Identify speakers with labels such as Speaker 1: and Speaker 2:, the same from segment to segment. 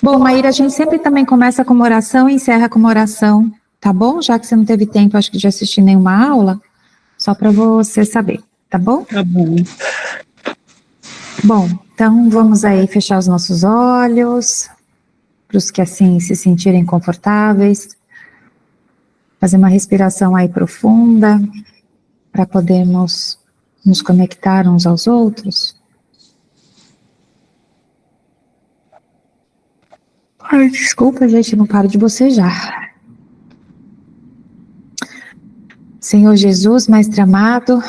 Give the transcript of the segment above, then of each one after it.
Speaker 1: Bom, Maíra, a gente sempre também começa com uma oração e encerra com uma oração, tá bom? Já que você não teve tempo, acho que de assistir nenhuma aula, só para você saber, tá bom?
Speaker 2: Tá bom.
Speaker 1: Bom, então vamos aí fechar os nossos olhos, para os que assim se sentirem confortáveis, fazer uma respiração aí profunda, para podermos nos conectar uns aos outros. Ai, desculpa, gente, não paro de bocejar. Senhor Jesus, Mestre amado,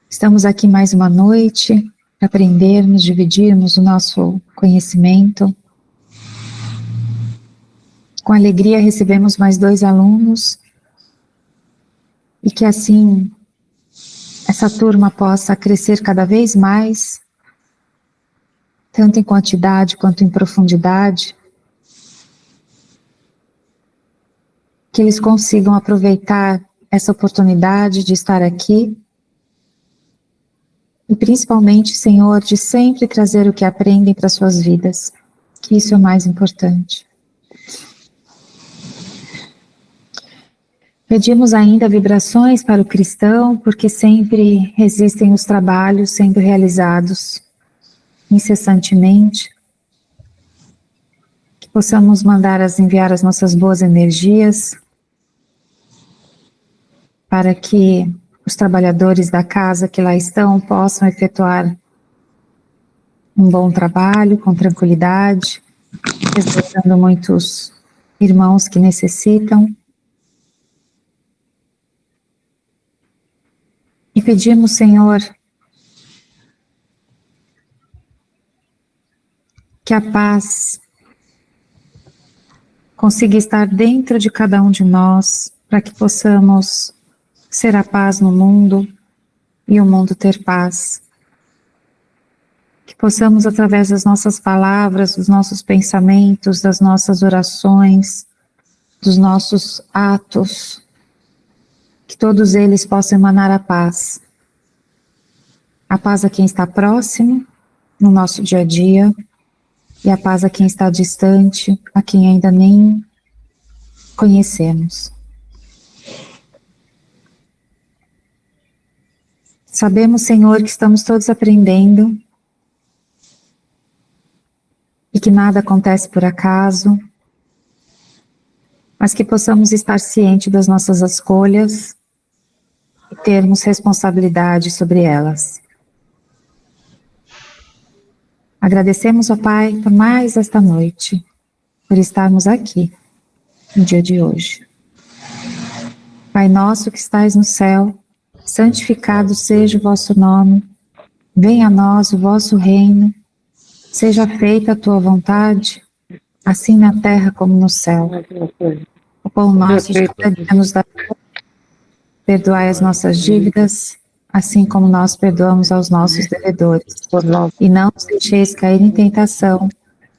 Speaker 1: estamos aqui mais uma noite para aprendermos, dividirmos o nosso conhecimento. Com alegria recebemos mais 2 alunos e que assim essa turma possa crescer cada vez mais, tanto em quantidade quanto em profundidade, que eles consigam aproveitar essa oportunidade de estar aqui e principalmente, Senhor, de sempre trazer o que aprendem para suas vidas, que isso é o mais importante. Pedimos ainda vibrações para o cristão, porque sempre existem os trabalhos sendo realizados incessantemente, que possamos enviar as nossas boas energias para que os trabalhadores da casa que lá estão possam efetuar um bom trabalho com tranquilidade, resgatando muitos irmãos que necessitam. E pedimos, Senhor, que a paz consiga estar dentro de cada um de nós, para que possamos ser a paz no mundo e o mundo ter paz. Que possamos, através das nossas palavras, dos nossos pensamentos, das nossas orações, dos nossos atos, que todos eles possam emanar a paz. A paz a quem está próximo, no nosso dia a dia, e a paz a quem está distante, a quem ainda nem conhecemos. Sabemos, Senhor, que estamos todos aprendendo e que nada acontece por acaso, mas que possamos estar cientes das nossas escolhas e termos responsabilidade sobre elas. Agradecemos, ó Pai, por mais esta noite, por estarmos aqui no dia de hoje. Pai nosso que estais no céu, santificado seja o vosso nome, venha a nós o vosso reino, seja feita a tua vontade, assim na terra como no céu. O pão nosso de cada dia nos dá, perdoai as nossas dívidas, assim como nós perdoamos aos nossos devedores. E não nos deixeis cair em tentação,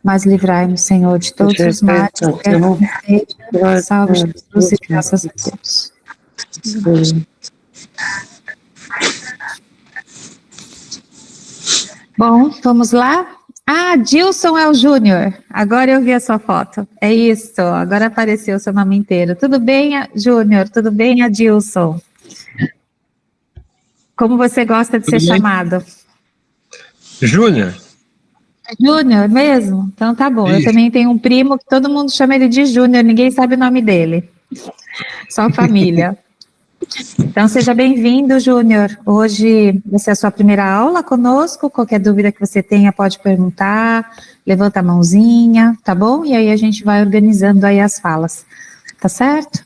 Speaker 1: mas livrai-nos, Senhor, de todos os males, salve Jesus e graças a Deus. Bom, vamos lá? Ah, Dilson é o Júnior. Agora eu vi a sua foto. É isso, agora apareceu o seu nome inteiro. Tudo bem, Júnior? Tudo bem, Adilson? Como você gosta de ser chamado?
Speaker 3: Júnior.
Speaker 1: Júnior mesmo? Então tá bom. Eu também tenho um primo que todo mundo chama ele de Júnior, ninguém sabe o nome dele. Só a família. Então seja bem-vindo, Júnior. Hoje vai ser a sua primeira aula conosco. Qualquer dúvida que você tenha pode perguntar, levanta a mãozinha, tá bom? E aí a gente vai organizando aí as falas, tá certo?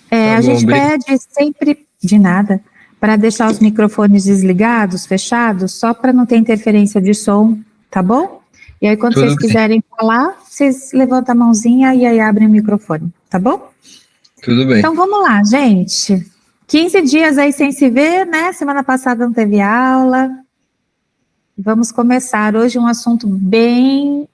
Speaker 3: Tá
Speaker 1: a gente pede sempre, de nada, para deixar os microfones desligados, fechados, só para não ter interferência de som, tá bom? E aí quando vocês quiserem falar, vocês levantam a mãozinha e aí abrem o microfone, tá bom?
Speaker 3: Tudo bem.
Speaker 1: Então vamos lá, gente. 15 dias aí sem se ver, né? Semana passada não teve aula. Vamos começar hoje um assunto bem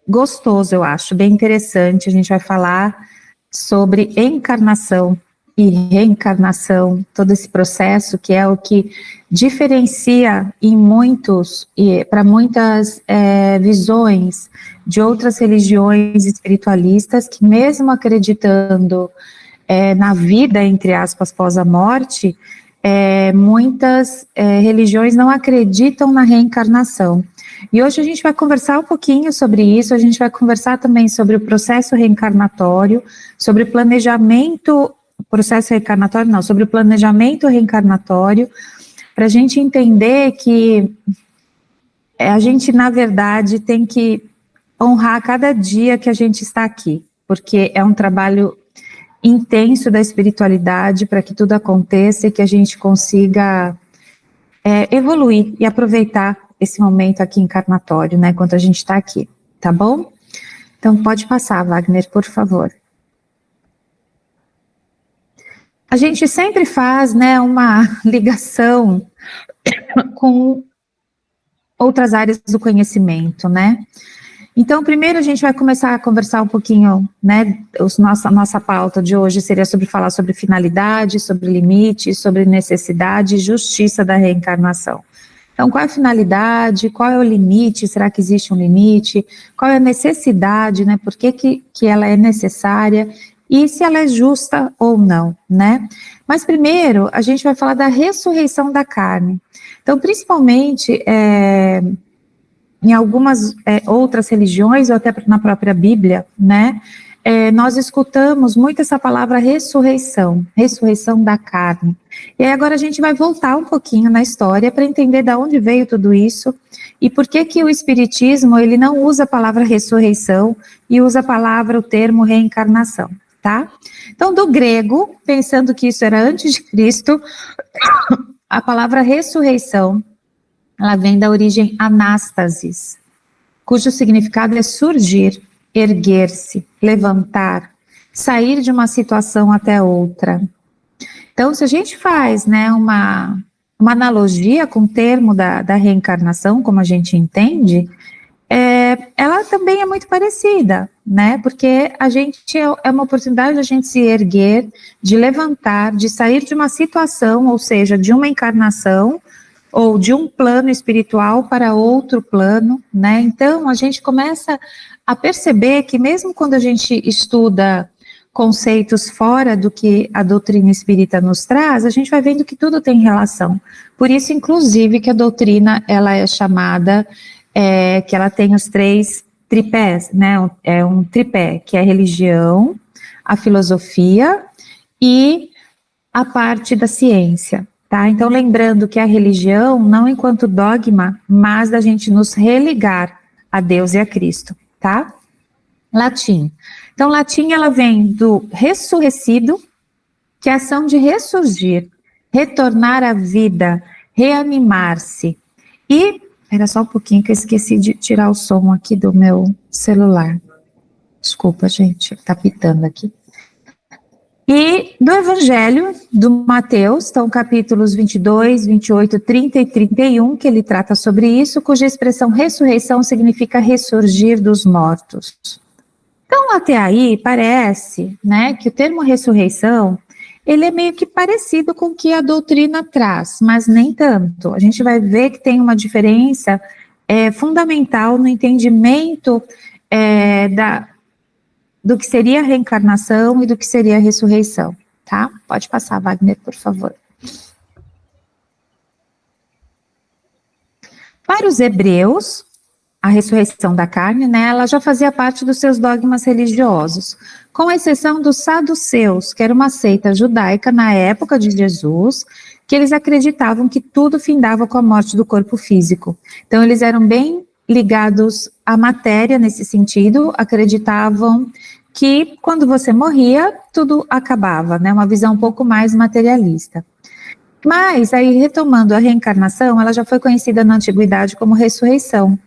Speaker 1: gostoso, eu acho, bem interessante. A gente vai falar sobre encarnação, e reencarnação, todo esse processo que é o que diferencia em muitos, e para muitas visões de outras religiões espiritualistas, que mesmo acreditando na vida, entre aspas, pós a morte, muitas religiões não acreditam na reencarnação. E hoje a gente vai conversar um pouquinho sobre isso, a gente vai conversar também sobre o processo reencarnatório, sobre sobre o planejamento reencarnatório, para a gente entender que a gente, na verdade, tem que honrar cada dia que a gente está aqui, porque é um trabalho intenso da espiritualidade para que tudo aconteça e que a gente consiga evoluir e aproveitar esse momento aqui encarnatório, né, enquanto a gente está aqui, tá bom? Então pode passar, Wagner, por favor. A gente sempre faz, né, uma ligação com outras áreas do conhecimento, né? Então, primeiro a gente vai começar a conversar um pouquinho, né, nossa pauta de hoje seria falar sobre finalidade, sobre limite, sobre necessidade e justiça da reencarnação. Então, qual é a finalidade, qual é o limite, será que existe um limite, qual é a necessidade, né, por que ela é necessária e se ela é justa ou não, né? Mas primeiro, a gente vai falar da ressurreição da carne. Então, principalmente em algumas outras religiões, ou até na própria Bíblia, né, nós escutamos muito essa palavra ressurreição da carne. E aí agora a gente vai voltar um pouquinho na história para entender de onde veio tudo isso e por que o Espiritismo ele não usa a palavra ressurreição e usa o termo reencarnação, tá? Então, do grego, pensando que isso era antes de Cristo, a palavra ressurreição, ela vem da origem anástasis, cujo significado é surgir, erguer-se, levantar, sair de uma situação até outra. Então, se a gente faz, né, uma analogia com o termo da reencarnação, como a gente entende, ela também é muito parecida, né, porque a gente é uma oportunidade de a gente se erguer, de levantar, de sair de uma situação, ou seja, de uma encarnação, ou de um plano espiritual para outro plano, né? Então, a gente começa a perceber que mesmo quando a gente estuda conceitos fora do que a doutrina espírita nos traz, a gente vai vendo que tudo tem relação. Por isso, inclusive, que a doutrina, ela é chamada, que ela tem os 3 tripés, né? É um tripé, que é a religião, a filosofia e a parte da ciência. Tá? Então, lembrando que a religião, não enquanto dogma, mas da gente nos religar a Deus e a Cristo, tá? Latim. Então, latim, ela vem do ressurrecido, que é a ação de ressurgir, retornar à vida, reanimar-se. E, era só um pouquinho que eu esqueci de tirar o som aqui do meu celular. Desculpa, gente, tá pitando aqui. E do Evangelho do Mateus, então capítulos 22, 28, 30 e 31, que ele trata sobre isso, cuja expressão ressurreição significa ressurgir dos mortos. Então até aí parece, né, que o termo ressurreição, ele é meio que parecido com o que a doutrina traz, mas nem tanto. A gente vai ver que tem uma diferença fundamental no entendimento do que seria a reencarnação e do que seria a ressurreição, tá? Pode passar, Wagner, por favor. Para os hebreus, a ressurreição da carne, né, ela já fazia parte dos seus dogmas religiosos, com exceção dos saduceus, que era uma seita judaica na época de Jesus, que eles acreditavam que tudo findava com a morte do corpo físico. Então, eles eram bem ligados à matéria nesse sentido, acreditavam que quando você morria, tudo acabava, né? Uma visão um pouco mais materialista. Mas, aí, retomando a reencarnação, ela já foi conhecida na antiguidade como ressurreição.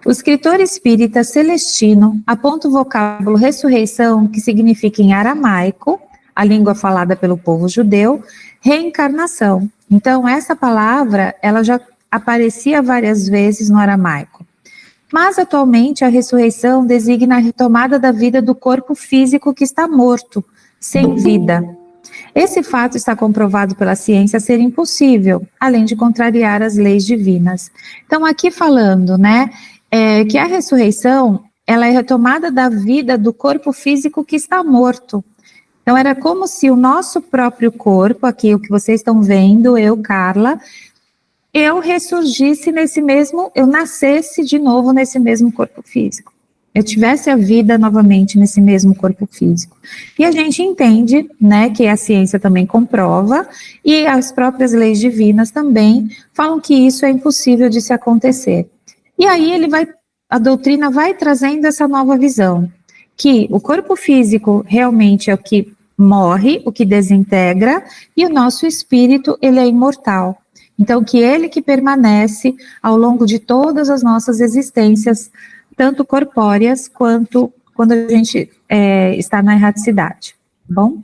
Speaker 1: O escritor espírita Celestino aponta o vocábulo ressurreição, que significa em aramaico, a língua falada pelo povo judeu, reencarnação. Então, essa palavra, ela já aparecia várias vezes no aramaico. Mas, atualmente, a ressurreição designa a retomada da vida do corpo físico que está morto, sem vida. Esse fato está comprovado pela ciência ser impossível, além de contrariar as leis divinas. Então, aqui falando, né, que a ressurreição, ela é retomada da vida do corpo físico que está morto. Então, era como se o nosso próprio corpo, aqui o que vocês estão vendo, eu, Carla, eu ressurgisse nesse mesmo, eu nascesse de novo nesse mesmo corpo físico. Eu tivesse a vida novamente nesse mesmo corpo físico. E a gente entende, né, que a ciência também comprova, e as próprias leis divinas também falam que isso é impossível de se acontecer. E aí a doutrina vai trazendo essa nova visão, que o corpo físico realmente é o que morre, o que desintegra, e o nosso espírito, ele é imortal. Então, que ele que permanece ao longo de todas as nossas existências, tanto corpóreas quanto quando a gente está na erraticidade, tá bom?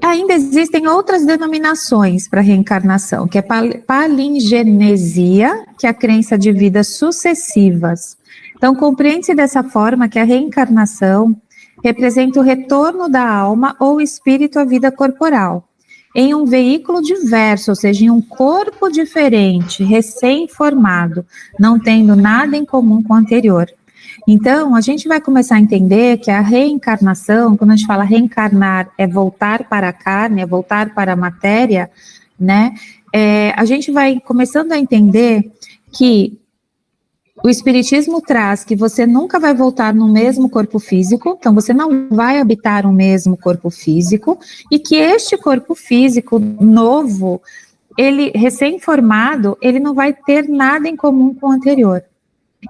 Speaker 1: Ainda existem outras denominações para reencarnação, que é palingenesia, que é a crença de vidas sucessivas. Então, compreende-se dessa forma que a reencarnação representa o retorno da alma ou espírito à vida corporal, em um veículo diverso, ou seja, em um corpo diferente, recém-formado, não tendo nada em comum com o anterior. Então, a gente vai começar a entender que a reencarnação, quando a gente fala reencarnar, é voltar para a carne, é voltar para a matéria, né? A gente vai começando a entender que o Espiritismo traz que você nunca vai voltar no mesmo corpo físico, então você não vai habitar o mesmo corpo físico, e que este corpo físico novo, ele recém-formado, ele não vai ter nada em comum com o anterior.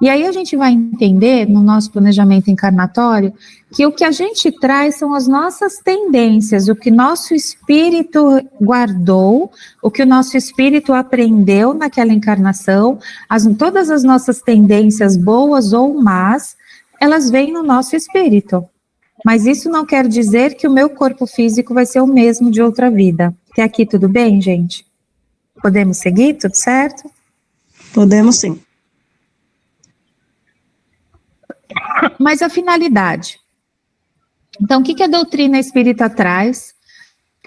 Speaker 1: E aí a gente vai entender, no nosso planejamento encarnatório, que o que a gente traz são as nossas tendências, o que nosso espírito guardou, o que o nosso espírito aprendeu naquela encarnação, todas as nossas tendências boas ou más, elas vêm no nosso espírito. Mas isso não quer dizer que o meu corpo físico vai ser o mesmo de outra vida. Até aqui tudo bem, gente? Podemos seguir? Tudo certo?
Speaker 2: Podemos sim.
Speaker 1: Mas a finalidade. Então, o que a doutrina espírita traz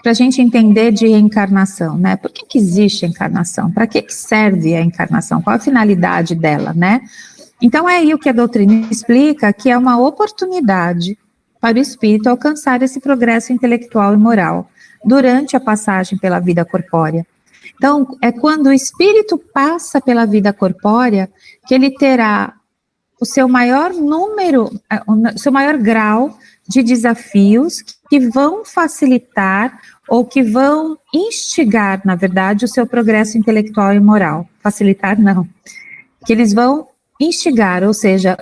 Speaker 1: para a gente entender de reencarnação, né? Por que existe a encarnação? Para que serve a encarnação? Qual a finalidade dela, né? Então, é aí o que a doutrina explica, que é uma oportunidade para o espírito alcançar esse progresso intelectual e moral durante a passagem pela vida corpórea. Então, é quando o espírito passa pela vida corpórea que ele terá o seu maior número, o seu maior grau de desafios que vão facilitar ou que vão instigar, na verdade, o seu progresso intelectual e moral. Facilitar, não. Que eles vão instigar, ou seja,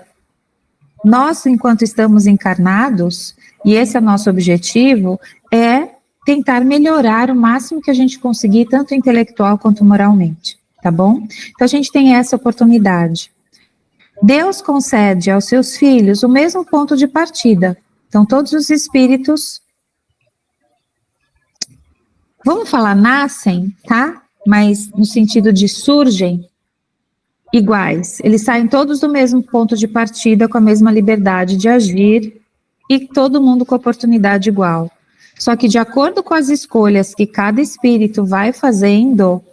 Speaker 1: nós, enquanto estamos encarnados, e esse é o nosso objetivo, é tentar melhorar o máximo que a gente conseguir, tanto intelectual quanto moralmente, tá bom? Então, a gente tem essa oportunidade. Deus concede aos seus filhos o mesmo ponto de partida. Então, todos os espíritos, vamos falar nascem, tá? Mas no sentido de surgem, iguais. Eles saem todos do mesmo ponto de partida, com a mesma liberdade de agir, e todo mundo com oportunidade igual. Só que de acordo com as escolhas que cada espírito vai fazendo,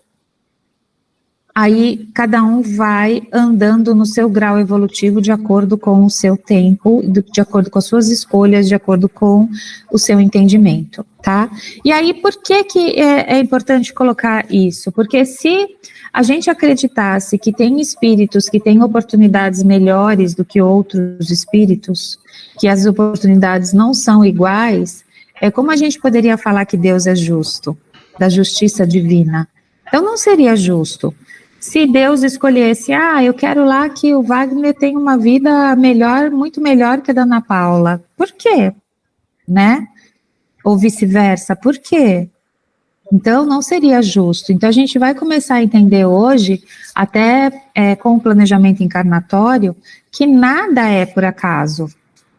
Speaker 1: aí cada um vai andando no seu grau evolutivo de acordo com o seu tempo, de acordo com as suas escolhas, de acordo com o seu entendimento, tá? E aí, por que é importante colocar isso? Porque se a gente acreditasse que tem espíritos que têm oportunidades melhores do que outros espíritos, que as oportunidades não são iguais, como a gente poderia falar que Deus é justo, da justiça divina? Então não seria justo. Se Deus escolhesse, eu quero lá que o Wagner tenha uma vida melhor, muito melhor que a da Ana Paula. Por quê? Né? Ou vice-versa, por quê? Então, não seria justo. Então, a gente vai começar a entender hoje, até com o planejamento encarnatório, que nada é por acaso.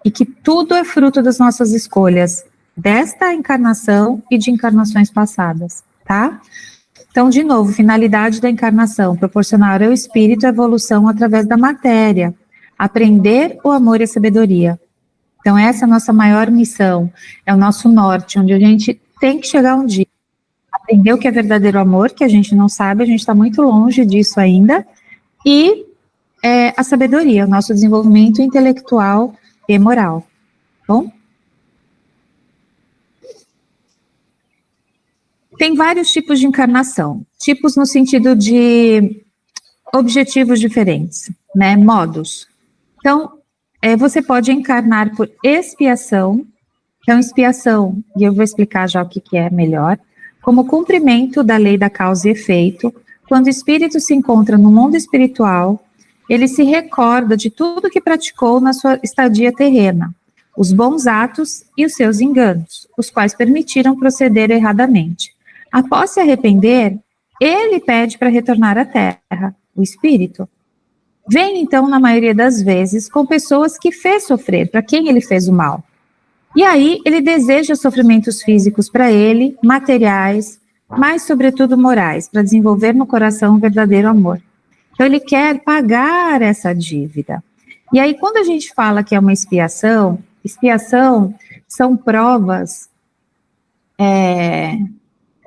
Speaker 1: E que tudo é fruto das nossas escolhas, desta encarnação e de encarnações passadas, tá? Então, de novo, finalidade da encarnação, proporcionar ao espírito a evolução através da matéria, aprender o amor e a sabedoria. Então essa é a nossa maior missão, é o nosso norte, onde a gente tem que chegar um dia, aprender o que é verdadeiro amor, que a gente não sabe, a gente está muito longe disso ainda, e a sabedoria, o nosso desenvolvimento intelectual e moral. Bom? Tem vários tipos de encarnação, tipos no sentido de objetivos diferentes, né, modos. Então, você pode encarnar por expiação, então expiação, e eu vou explicar já o que é melhor, como cumprimento da lei da causa e efeito. Quando o espírito se encontra no mundo espiritual, ele se recorda de tudo que praticou na sua estadia terrena, os bons atos e os seus enganos, os quais permitiram proceder erradamente. Após se arrepender, ele pede para retornar à Terra, o espírito. Vem, então, na maioria das vezes, com pessoas que fez sofrer, para quem ele fez o mal. E aí, ele deseja sofrimentos físicos para ele, materiais, mas, sobretudo, morais, para desenvolver no coração um verdadeiro amor. Então, ele quer pagar essa dívida. E aí, quando a gente fala que é uma expiação são provas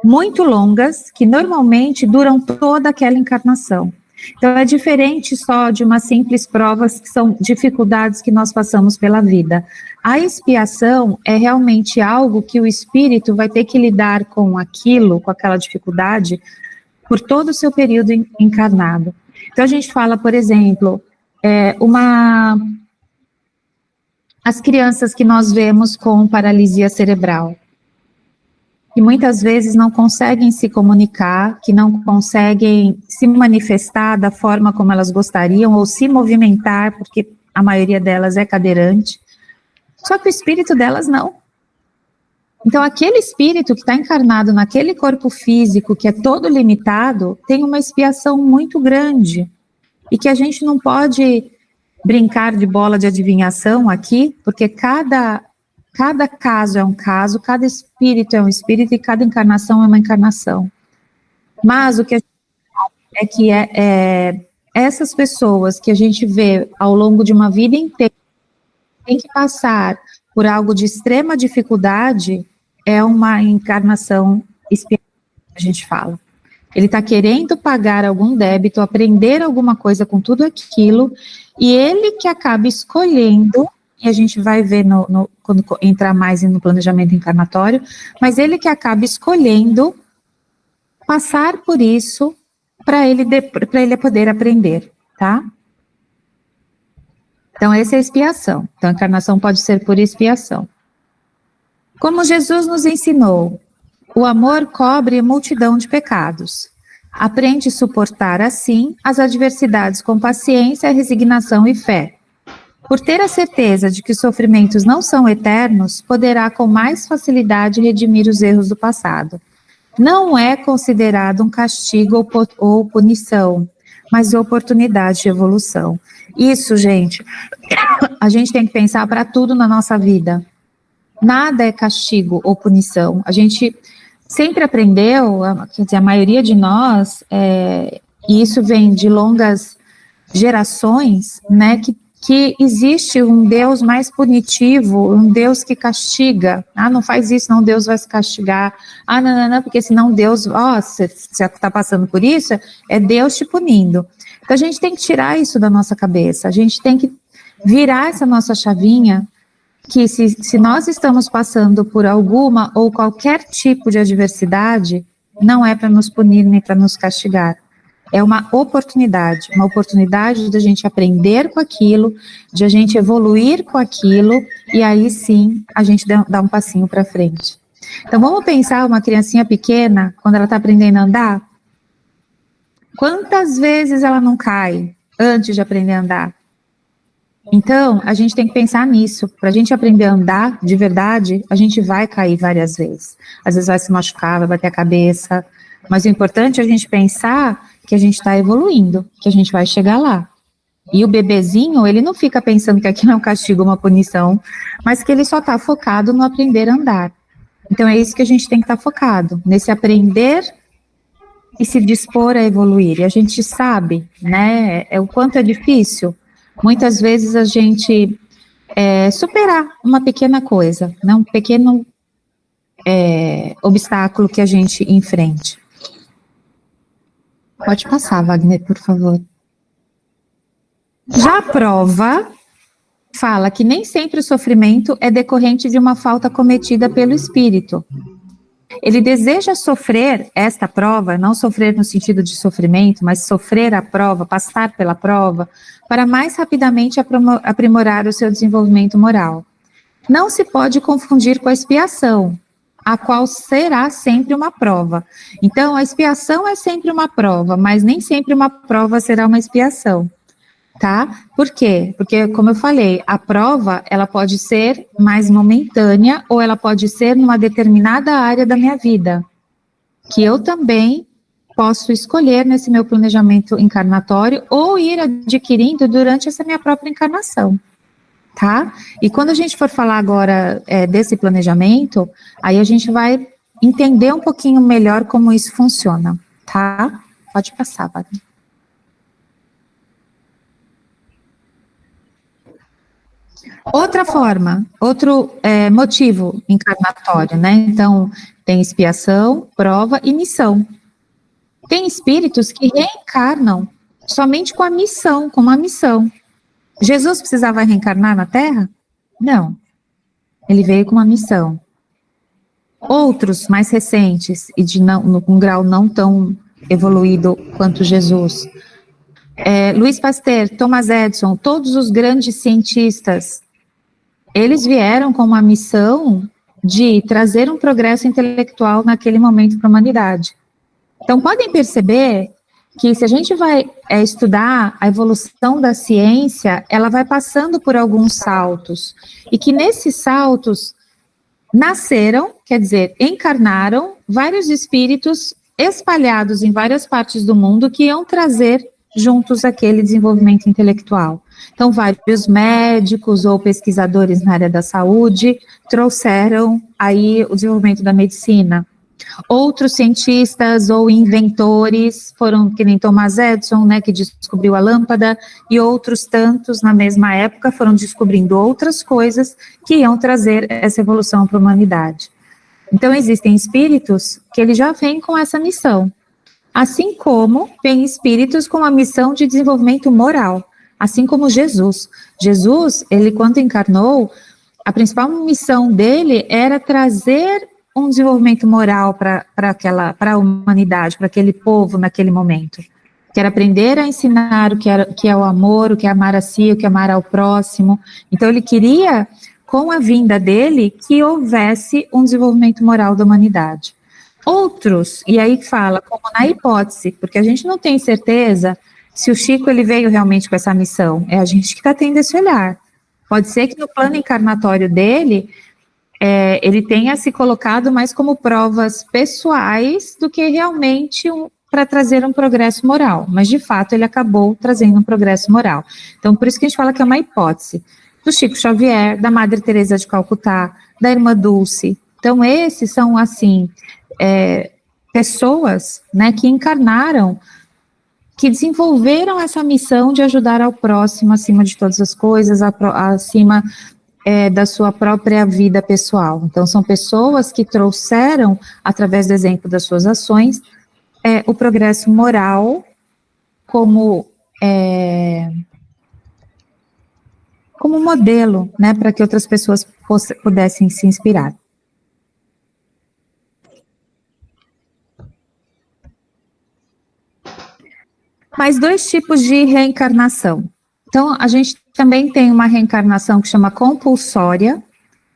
Speaker 1: muito longas, que normalmente duram toda aquela encarnação. Então, é diferente só de umas simples provas que são dificuldades que nós passamos pela vida. A expiação é realmente algo que o espírito vai ter que lidar com aquilo, com aquela dificuldade, por todo o seu período encarnado. Então, a gente fala, por exemplo, as crianças que nós vemos com paralisia cerebral, que muitas vezes não conseguem se comunicar, que não conseguem se manifestar da forma como elas gostariam, ou se movimentar, porque a maioria delas é cadeirante, só que o espírito delas não. Então, aquele espírito que está encarnado naquele corpo físico, que é todo limitado, tem uma expiação muito grande, e que a gente não pode brincar de bola de adivinhação aqui, porque cada caso é um caso, cada espírito é um espírito e cada encarnação é uma encarnação. Mas o que a gente sabe é que essas pessoas que a gente vê ao longo de uma vida inteira tem que passar por algo de extrema dificuldade, é uma encarnação espiritual, a gente fala. Ele está querendo pagar algum débito, aprender alguma coisa com tudo aquilo, e ele que acaba escolhendo, e a gente vai ver quando entrar mais no planejamento encarnatório, mas ele que acaba escolhendo passar por isso para ele poder aprender, tá? Então, essa é a expiação. Então, a encarnação pode ser por expiação. Como Jesus nos ensinou, o amor cobre multidão de pecados. Aprende a suportar, assim, as adversidades com paciência, resignação e fé. Por ter a certeza de que os sofrimentos não são eternos, poderá com mais facilidade redimir os erros do passado. Não é considerado um castigo ou punição, mas oportunidade de evolução. Isso, gente, a gente tem que pensar para tudo na nossa vida. Nada é castigo ou punição. A gente sempre aprendeu, quer dizer, a maioria de nós, e isso vem de longas gerações, né, que existe um Deus mais punitivo, um Deus que castiga. Ah, não faz isso, não, Deus vai se castigar. Ah, não, porque senão Deus, você está passando por isso, é Deus te punindo. Então, a gente tem que tirar isso da nossa cabeça, a gente tem que virar essa nossa chavinha, que se nós estamos passando por alguma ou qualquer tipo de adversidade, não é para nos punir nem para nos castigar. É uma oportunidade da gente aprender com aquilo, de a gente evoluir com aquilo, e aí sim a gente dá um passinho para frente. Então vamos pensar uma criancinha pequena, quando ela está aprendendo a andar, quantas vezes ela não cai antes de aprender a andar? Então, a gente tem que pensar nisso. Para a gente aprender a andar de verdade, a gente vai cair várias vezes. Às vezes vai se machucar, vai bater a cabeça. Mas o importante é a gente pensar que a gente está evoluindo, que a gente vai chegar lá. E o bebezinho, ele não fica pensando que aquilo é um castigo, uma punição, mas que ele só está focado no aprender a andar. Então, é isso que a gente tem que estar focado, nesse aprender e se dispor a evoluir. E a gente sabe, né, o quanto é difícil. Muitas vezes a gente superar uma pequena coisa, né, um pequeno obstáculo que a gente enfrente. Pode passar, Wagner, por favor. Já a prova fala que nem sempre o sofrimento é decorrente de uma falta cometida pelo espírito. Ele deseja sofrer esta prova, não sofrer no sentido de sofrimento, mas sofrer a prova, passar pela prova, para mais rapidamente aprimorar o seu desenvolvimento moral. Não se pode confundir com a expiação, a qual será sempre uma prova. Então, a expiação é sempre uma prova, mas nem sempre uma prova será uma expiação. Tá? Por quê? Porque, como eu falei, a prova, ela pode ser mais momentânea ou ela pode ser numa determinada área da minha vida, que eu também posso escolher nesse meu planejamento encarnatório ou ir adquirindo durante essa minha própria encarnação, tá? E quando a gente for falar agora desse planejamento, aí a gente vai entender um pouquinho melhor como isso funciona, tá? Pode passar, Wagner. Outra forma, outro motivo encarnatório, né? Então, tem expiação, prova e missão. Tem espíritos que reencarnam somente com a missão, com uma missão. Jesus precisava reencarnar na Terra? Não. Ele veio com uma missão. Outros, mais recentes, e de um grau não tão evoluído quanto Jesus, Louis Pasteur, Thomas Edison, todos os grandes cientistas, eles vieram com uma missão de trazer um progresso intelectual naquele momento para a humanidade. Então, podem perceber que se a gente vai estudar a evolução da ciência, ela vai passando por alguns saltos, e que nesses saltos nasceram, quer dizer, encarnaram vários espíritos espalhados em várias partes do mundo que iam trazer juntos aquele desenvolvimento intelectual. Então, vários médicos ou pesquisadores na área da saúde trouxeram aí o desenvolvimento da medicina. Outros cientistas ou inventores foram, que nem Thomas Edison, né, que descobriu a lâmpada, e outros tantos na mesma época foram descobrindo outras coisas que iam trazer essa evolução para a humanidade. Então, existem espíritos que eles já vêm com essa missão. Assim como tem espíritos com a missão de desenvolvimento moral, assim como Jesus. Jesus, ele quando encarnou, a principal missão dele era trazer um desenvolvimento moral para a humanidade, para aquele povo naquele momento. Que era aprender a ensinar o que é o amor, o que é amar a si, o que é amar ao próximo. Então ele queria, com a vinda dele, que houvesse um desenvolvimento moral da humanidade. Outros, e aí fala, como na hipótese, porque a gente não tem certeza se o Chico ele veio realmente com essa missão, é a gente que está tendo esse olhar. Pode ser que no plano encarnatório dele, ele tenha se colocado mais como provas pessoais do que realmente para trazer um progresso moral, mas de fato ele acabou trazendo um progresso moral. Então por isso que a gente fala que é uma hipótese. Do Chico Xavier, da Madre Teresa de Calcutá, da Irmã Dulce. Então esses são assim... pessoas, né, que encarnaram, que desenvolveram essa missão de ajudar ao próximo acima de todas as coisas, acima da sua própria vida pessoal. Então, são pessoas que trouxeram, através do exemplo das suas ações, o progresso moral como modelo, né, para que outras pessoas pudessem se inspirar. Mais dois tipos de reencarnação. Então, a gente também tem uma reencarnação que chama compulsória.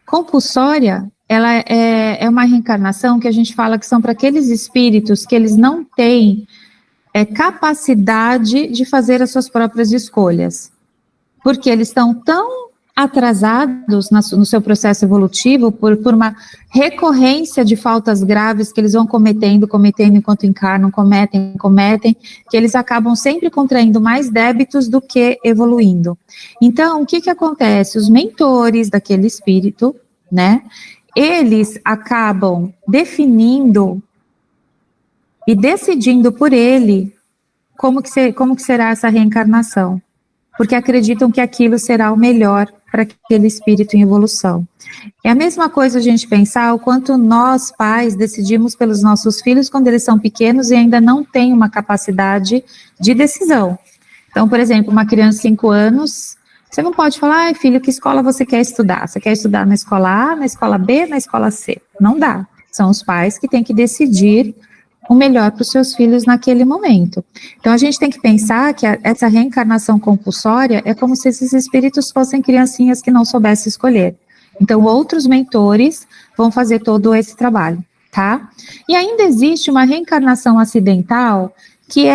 Speaker 1: Compulsória, ela é uma reencarnação que a gente fala que são para aqueles espíritos que eles não têm capacidade de fazer as suas próprias escolhas. Porque eles estão tão atrasados no seu processo evolutivo por uma recorrência de faltas graves que eles vão cometendo enquanto encarnam, cometem, que eles acabam sempre contraindo mais débitos do que evoluindo. Então, o que acontece? Os mentores daquele espírito, né, eles acabam definindo e decidindo por ele como que será essa reencarnação, porque acreditam que aquilo será o melhor para aquele espírito em evolução. É a mesma coisa a gente pensar o quanto nós, pais, decidimos pelos nossos filhos quando eles são pequenos e ainda não têm uma capacidade de decisão. Então, por exemplo, uma criança de 5 anos, você não pode falar, ai filho, que escola você quer estudar? Você quer estudar na escola A, na escola B, na escola C? Não dá. São os pais que têm que decidir o melhor para os seus filhos naquele momento. Então, a gente tem que pensar que essa reencarnação compulsória é como se esses espíritos fossem criancinhas que não soubessem escolher. Então, outros mentores vão fazer todo esse trabalho, tá? E ainda existe uma reencarnação acidental, que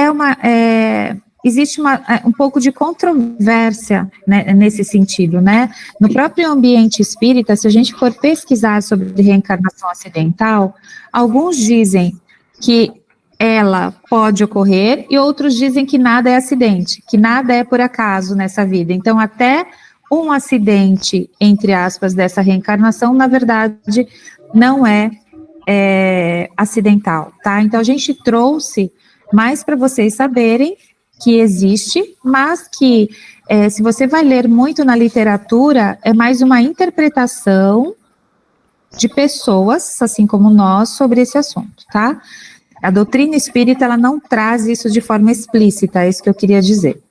Speaker 1: existe um pouco de controvérsia, né, nesse sentido, né? No próprio ambiente espírita, se a gente for pesquisar sobre reencarnação acidental, alguns dizem que ela pode ocorrer e outros dizem que nada é acidente, que nada é por acaso nessa vida. Então, até um acidente, entre aspas, dessa reencarnação, na verdade, não é acidental, tá? Então, a gente trouxe mais para vocês saberem que existe, mas que, se você vai ler muito na literatura, é mais uma interpretação de pessoas, assim como nós, sobre esse assunto, tá? A doutrina espírita, ela não traz isso de forma explícita, é isso que eu queria dizer.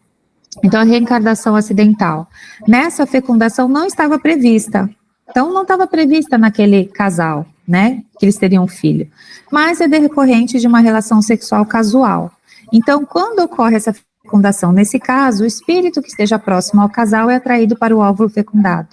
Speaker 1: Então, a reencarnação acidental. Nessa fecundação não estava prevista. Então, não estava prevista naquele casal, né, que eles teriam um filho. Mas é decorrente de uma relação sexual casual. Então, quando ocorre essa fecundação, nesse caso, o espírito que esteja próximo ao casal é atraído para o óvulo fecundado.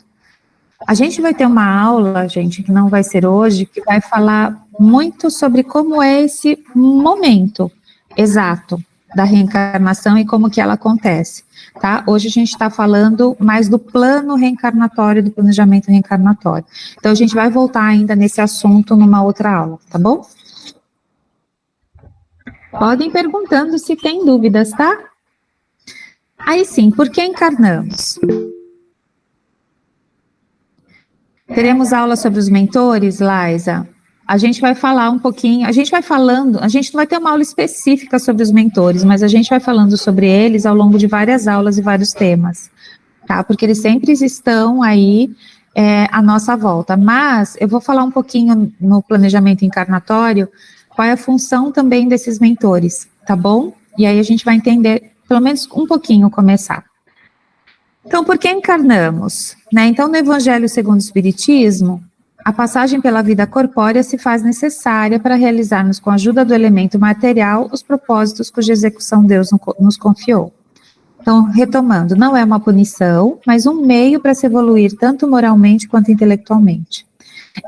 Speaker 1: A gente vai ter uma aula, gente, que não vai ser hoje, que vai falar muito sobre como é esse momento exato da reencarnação e como que ela acontece, tá? Hoje a gente está falando mais do plano reencarnatório, do planejamento reencarnatório. Então, a gente vai voltar ainda nesse assunto numa outra aula, tá bom? Podem perguntando se tem dúvidas, tá? Aí sim, por que encarnamos? Teremos aula sobre os mentores, Laisa? A gente vai falar um pouquinho, a gente não vai ter uma aula específica sobre os mentores, mas a gente vai falando sobre eles ao longo de várias aulas e vários temas, tá? Porque eles sempre estão aí à nossa volta. Mas eu vou falar um pouquinho no planejamento encarnatório, qual é a função também desses mentores, tá bom? E aí a gente vai entender, pelo menos um pouquinho, começar. Então, por que encarnamos? Né? Então, no Evangelho segundo o Espiritismo, a passagem pela vida corpórea se faz necessária para realizarmos, com a ajuda do elemento material, os propósitos cuja execução Deus nos confiou. Então, retomando, não é uma punição, mas um meio para se evoluir tanto moralmente quanto intelectualmente.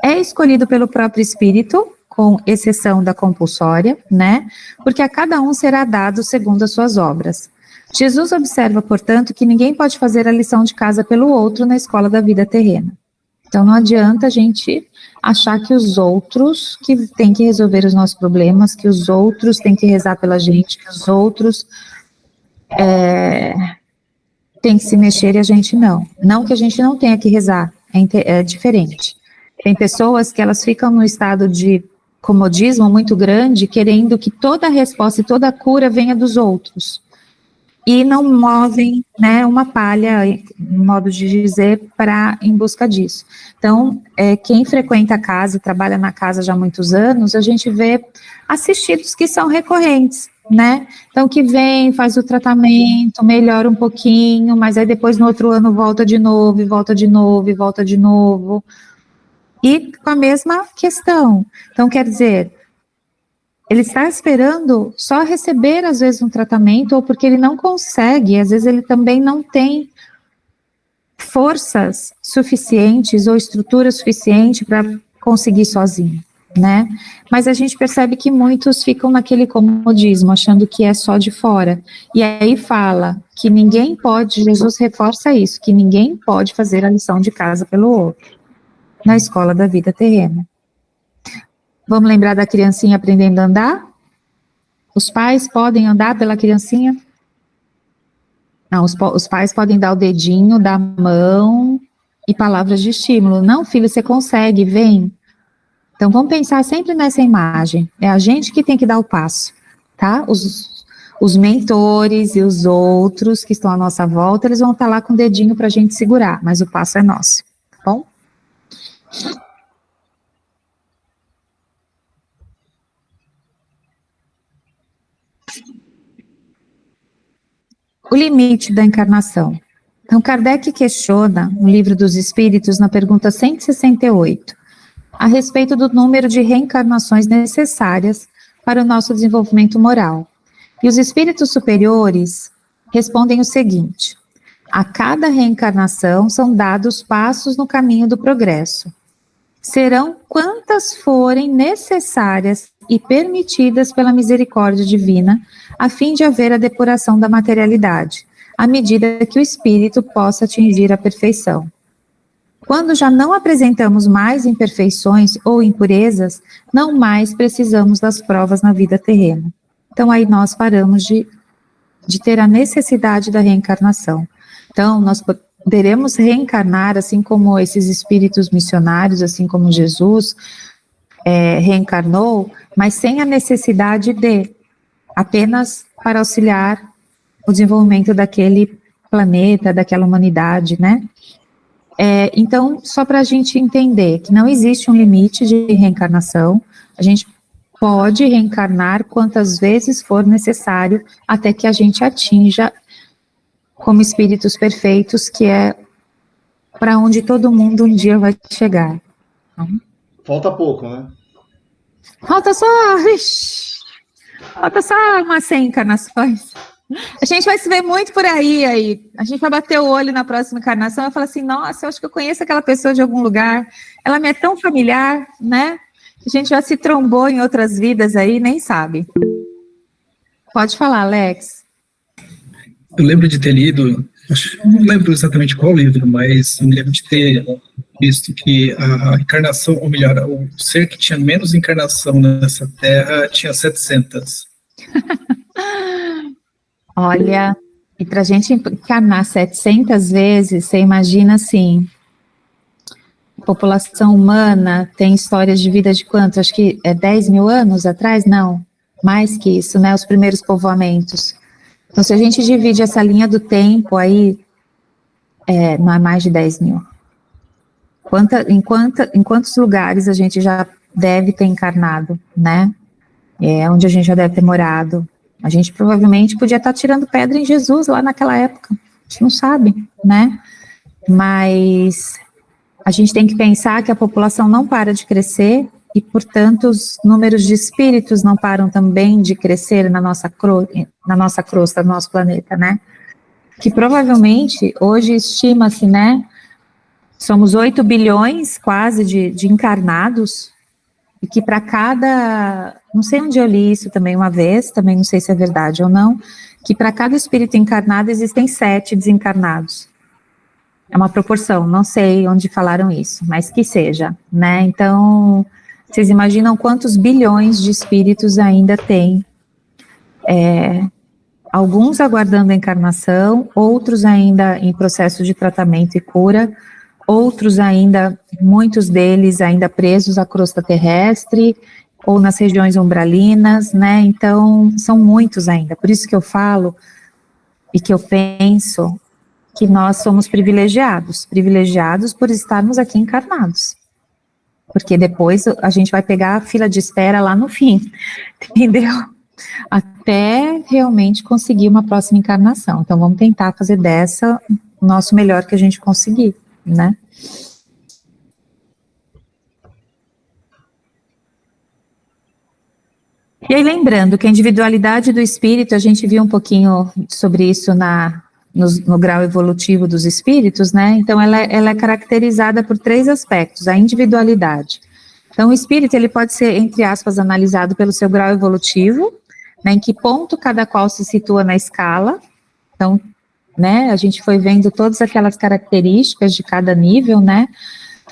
Speaker 1: É escolhido pelo próprio espírito, com exceção da compulsória, né? Porque a cada um será dado segundo as suas obras. Jesus observa, portanto, que ninguém pode fazer a lição de casa pelo outro na escola da vida terrena. Então, não adianta a gente achar que os outros que têm que resolver os nossos problemas, que os outros têm que rezar pela gente, que os outros têm que se mexer e a gente não. Não que a gente não tenha que rezar, é diferente. Tem pessoas que elas ficam no estado de comodismo muito grande, querendo que toda a resposta e toda a cura venha dos outros. E não movem, né, uma palha, modo de dizer, em busca disso. Então, quem frequenta a casa e trabalha na casa já há muitos anos, a gente vê assistidos que são recorrentes, né? Então, que vem, faz o tratamento, melhora um pouquinho, mas aí depois no outro ano volta de novo, e volta de novo, e volta de novo. E com a mesma questão. Então, quer dizer, ele está esperando só receber, às vezes, um tratamento, ou porque ele não consegue, às vezes ele também não tem forças suficientes ou estrutura suficiente para conseguir sozinho, né? Mas a gente percebe que muitos ficam naquele comodismo, achando que é só de fora. E aí fala que ninguém pode, Jesus reforça isso, que ninguém pode fazer a lição de casa pelo outro, na escola da vida terrena. Vamos lembrar da criancinha aprendendo a andar? Os pais podem andar pela criancinha? Não, os pais podem dar o dedinho, dar a mão e palavras de estímulo. Não, filho, você consegue, vem. Então, vamos pensar sempre nessa imagem. É a gente que tem que dar o passo, tá? Os mentores e os outros que estão à nossa volta, eles vão estar lá com o dedinho para a gente segurar, mas o passo é nosso, tá bom? O limite da encarnação. Então, Kardec questiona no Livro dos Espíritos, na pergunta 168, a respeito do número de reencarnações necessárias para o nosso desenvolvimento moral. E os espíritos superiores respondem o seguinte: a cada reencarnação são dados passos no caminho do progresso. Serão quantas forem necessárias e permitidas pela misericórdia divina, a fim de haver a depuração da materialidade, à medida que o espírito possa atingir a perfeição. Quando já não apresentamos mais imperfeições ou impurezas, não mais precisamos das provas na vida terrena. Então, aí nós paramos de ter a necessidade da reencarnação. Então, nós poderemos reencarnar, assim como esses espíritos missionários, assim como Jesus reencarnou, mas sem a necessidade apenas para auxiliar o desenvolvimento daquele planeta, daquela humanidade, né? Então, só para a gente entender que não existe um limite de reencarnação, a gente pode reencarnar quantas vezes for necessário até que a gente atinja como espíritos perfeitos, que é para onde todo mundo um dia vai chegar.
Speaker 2: Falta pouco, né?
Speaker 1: Falta só umas 100 encarnações. A gente vai se ver muito por aí. A gente vai bater o olho na próxima encarnação e falar assim, nossa, eu acho que eu conheço aquela pessoa de algum lugar, ela me é tão familiar, né? A gente já se trombou em outras vidas aí, nem sabe. Pode falar, Alex.
Speaker 4: Eu lembro de ter lido, não lembro exatamente qual livro, mas me lembro de ter visto que a encarnação, ou melhor, o ser que tinha menos encarnação nessa Terra tinha 700.
Speaker 1: Olha, e para a gente encarnar 700 vezes, você imagina assim, a população humana tem histórias de vida de quanto? Acho que 10 mil anos atrás? Não, mais que isso, né? Os primeiros povoamentos. Então, se a gente divide essa linha do tempo aí, não é mais de 10 mil. Em quantos lugares a gente já deve ter encarnado, né? Onde a gente já deve ter morado. A gente provavelmente podia estar tirando pedra em Jesus lá naquela época. A gente não sabe, né? Mas a gente tem que pensar que a população não para de crescer e, portanto, os números de espíritos não param também de crescer na nossa crosta, no nosso planeta, né? Que provavelmente, hoje estima-se, né? Somos 8 bilhões quase de encarnados, e que para cada, não sei onde eu li isso também uma vez, também não sei se é verdade ou não, que para cada espírito encarnado existem 7 desencarnados. É uma proporção, não sei onde falaram isso, mas que seja, né? Então, vocês imaginam quantos bilhões de espíritos ainda tem? Alguns aguardando a encarnação, outros ainda em processo de tratamento e cura, outros ainda, muitos deles ainda presos à crosta terrestre, ou nas regiões umbralinas, né? Então, são muitos ainda. Por isso que eu falo, e que eu penso, que nós somos privilegiados por estarmos aqui encarnados. Porque depois a gente vai pegar a fila de espera lá no fim, entendeu? Até realmente conseguir uma próxima encarnação. Então, vamos tentar fazer dessa o nosso melhor que a gente conseguir, né? E aí, lembrando que a individualidade do espírito, a gente viu um pouquinho sobre isso no grau evolutivo dos espíritos, né? Então, ela é caracterizada por 3 aspectos: a individualidade. Então, o espírito, ele pode ser, entre aspas, analisado pelo seu grau evolutivo, né? Em que ponto cada qual se situa na escala. Então, né? A gente foi vendo todas aquelas características de cada nível, né?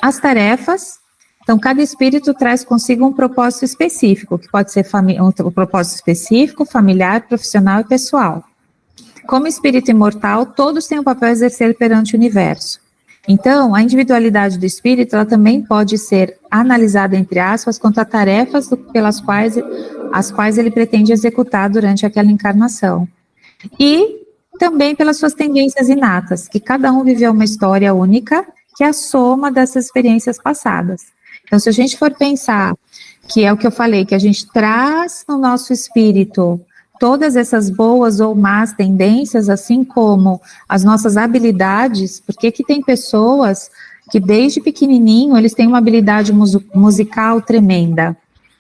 Speaker 1: As tarefas. Então, cada espírito traz consigo um propósito específico, que pode ser um propósito específico, familiar, profissional e pessoal. Como espírito imortal, todos têm um papel a exercer perante o universo. Então, a individualidade do espírito, ela também pode ser analisada, entre aspas, quanto a tarefas pelas quais ele pretende executar durante aquela encarnação. E também pelas suas tendências inatas, que cada um viveu uma história única, que é a soma dessas experiências passadas. Então, se a gente for pensar, que é o que eu falei, que a gente traz no nosso espírito todas essas boas ou más tendências, assim como as nossas habilidades, porque que tem pessoas que desde pequenininho eles têm uma habilidade musical tremenda.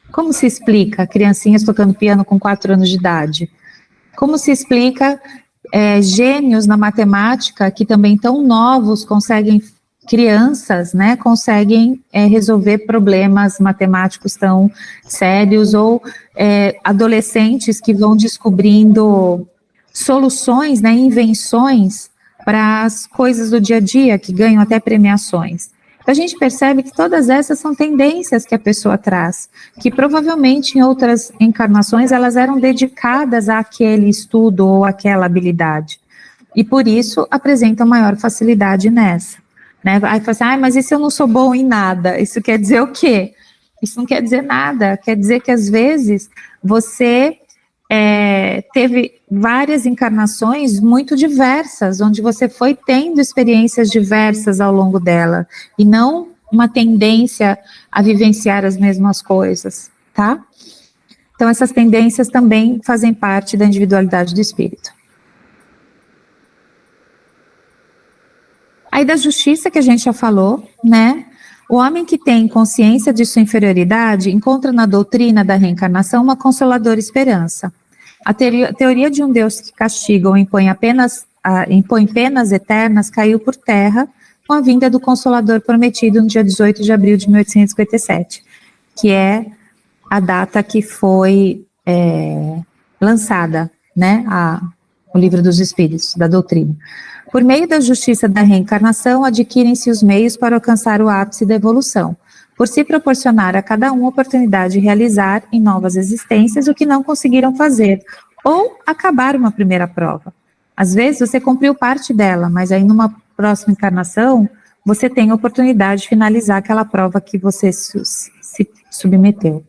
Speaker 1: Como se explica criancinhas tocando piano com 4 anos de idade? Como se explica gênios na matemática que também tão novos crianças, né, conseguem resolver problemas matemáticos tão sérios, ou adolescentes que vão descobrindo soluções, né, invenções para as coisas do dia a dia, que ganham até premiações. Então, a gente percebe que todas essas são tendências que a pessoa traz, que provavelmente em outras encarnações elas eram dedicadas àquele estudo ou àquela habilidade, e por isso apresentam maior facilidade nessa. Né? Aí fala assim, mas e se eu não sou bom em nada? Isso quer dizer o quê? Isso não quer dizer nada, quer dizer que às vezes você teve várias encarnações muito diversas, onde você foi tendo experiências diversas ao longo dela, e não uma tendência a vivenciar as mesmas coisas, tá? Então essas tendências também fazem parte da individualidade do espírito. Aí da justiça que a gente já falou, né? O homem que tem consciência de sua inferioridade encontra na doutrina da reencarnação uma consoladora esperança. A teoria de um Deus que castiga ou impõe penas eternas caiu por terra com a vinda do Consolador prometido no dia 18 de abril de 1857, que é a data que foi lançada, né? O Livro dos Espíritos, da doutrina. Por meio da justiça da reencarnação, adquirem-se os meios para alcançar o ápice da evolução, por se proporcionar a cada um a oportunidade de realizar em novas existências o que não conseguiram fazer, ou acabar uma primeira prova. Às vezes você cumpriu parte dela, mas aí numa próxima encarnação, você tem a oportunidade de finalizar aquela prova que você se submeteu.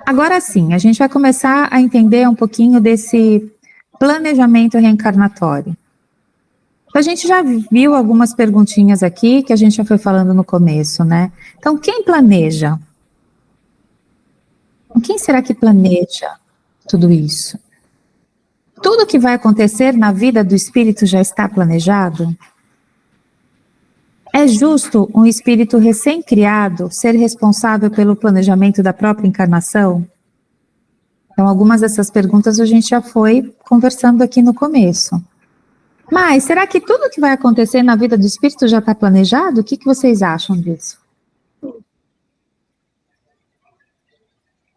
Speaker 1: Agora sim, a gente vai começar a entender um pouquinho desse planejamento reencarnatório. A gente já viu algumas perguntinhas aqui, que a gente já foi falando no começo, né? Então, quem planeja? Quem será que planeja tudo isso? Tudo que vai acontecer na vida do espírito já está planejado? É justo um espírito recém-criado ser responsável pelo planejamento da própria encarnação? Então, algumas dessas perguntas a gente já foi conversando aqui no começo. Mas, será que tudo que vai acontecer na vida do espírito já está planejado? O que vocês acham disso?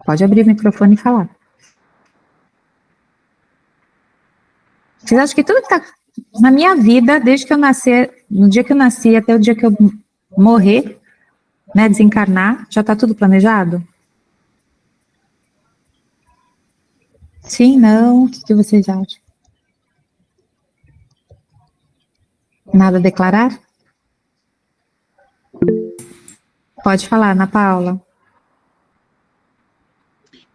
Speaker 1: Pode abrir o microfone e falar. Vocês acham que tudo que está na minha vida, desde que eu nasci, no dia que eu nasci até o dia que eu morrer, né, desencarnar, já está tudo planejado? Sim, não? O que vocês acham? Nada a declarar? Pode falar, Ana Paula.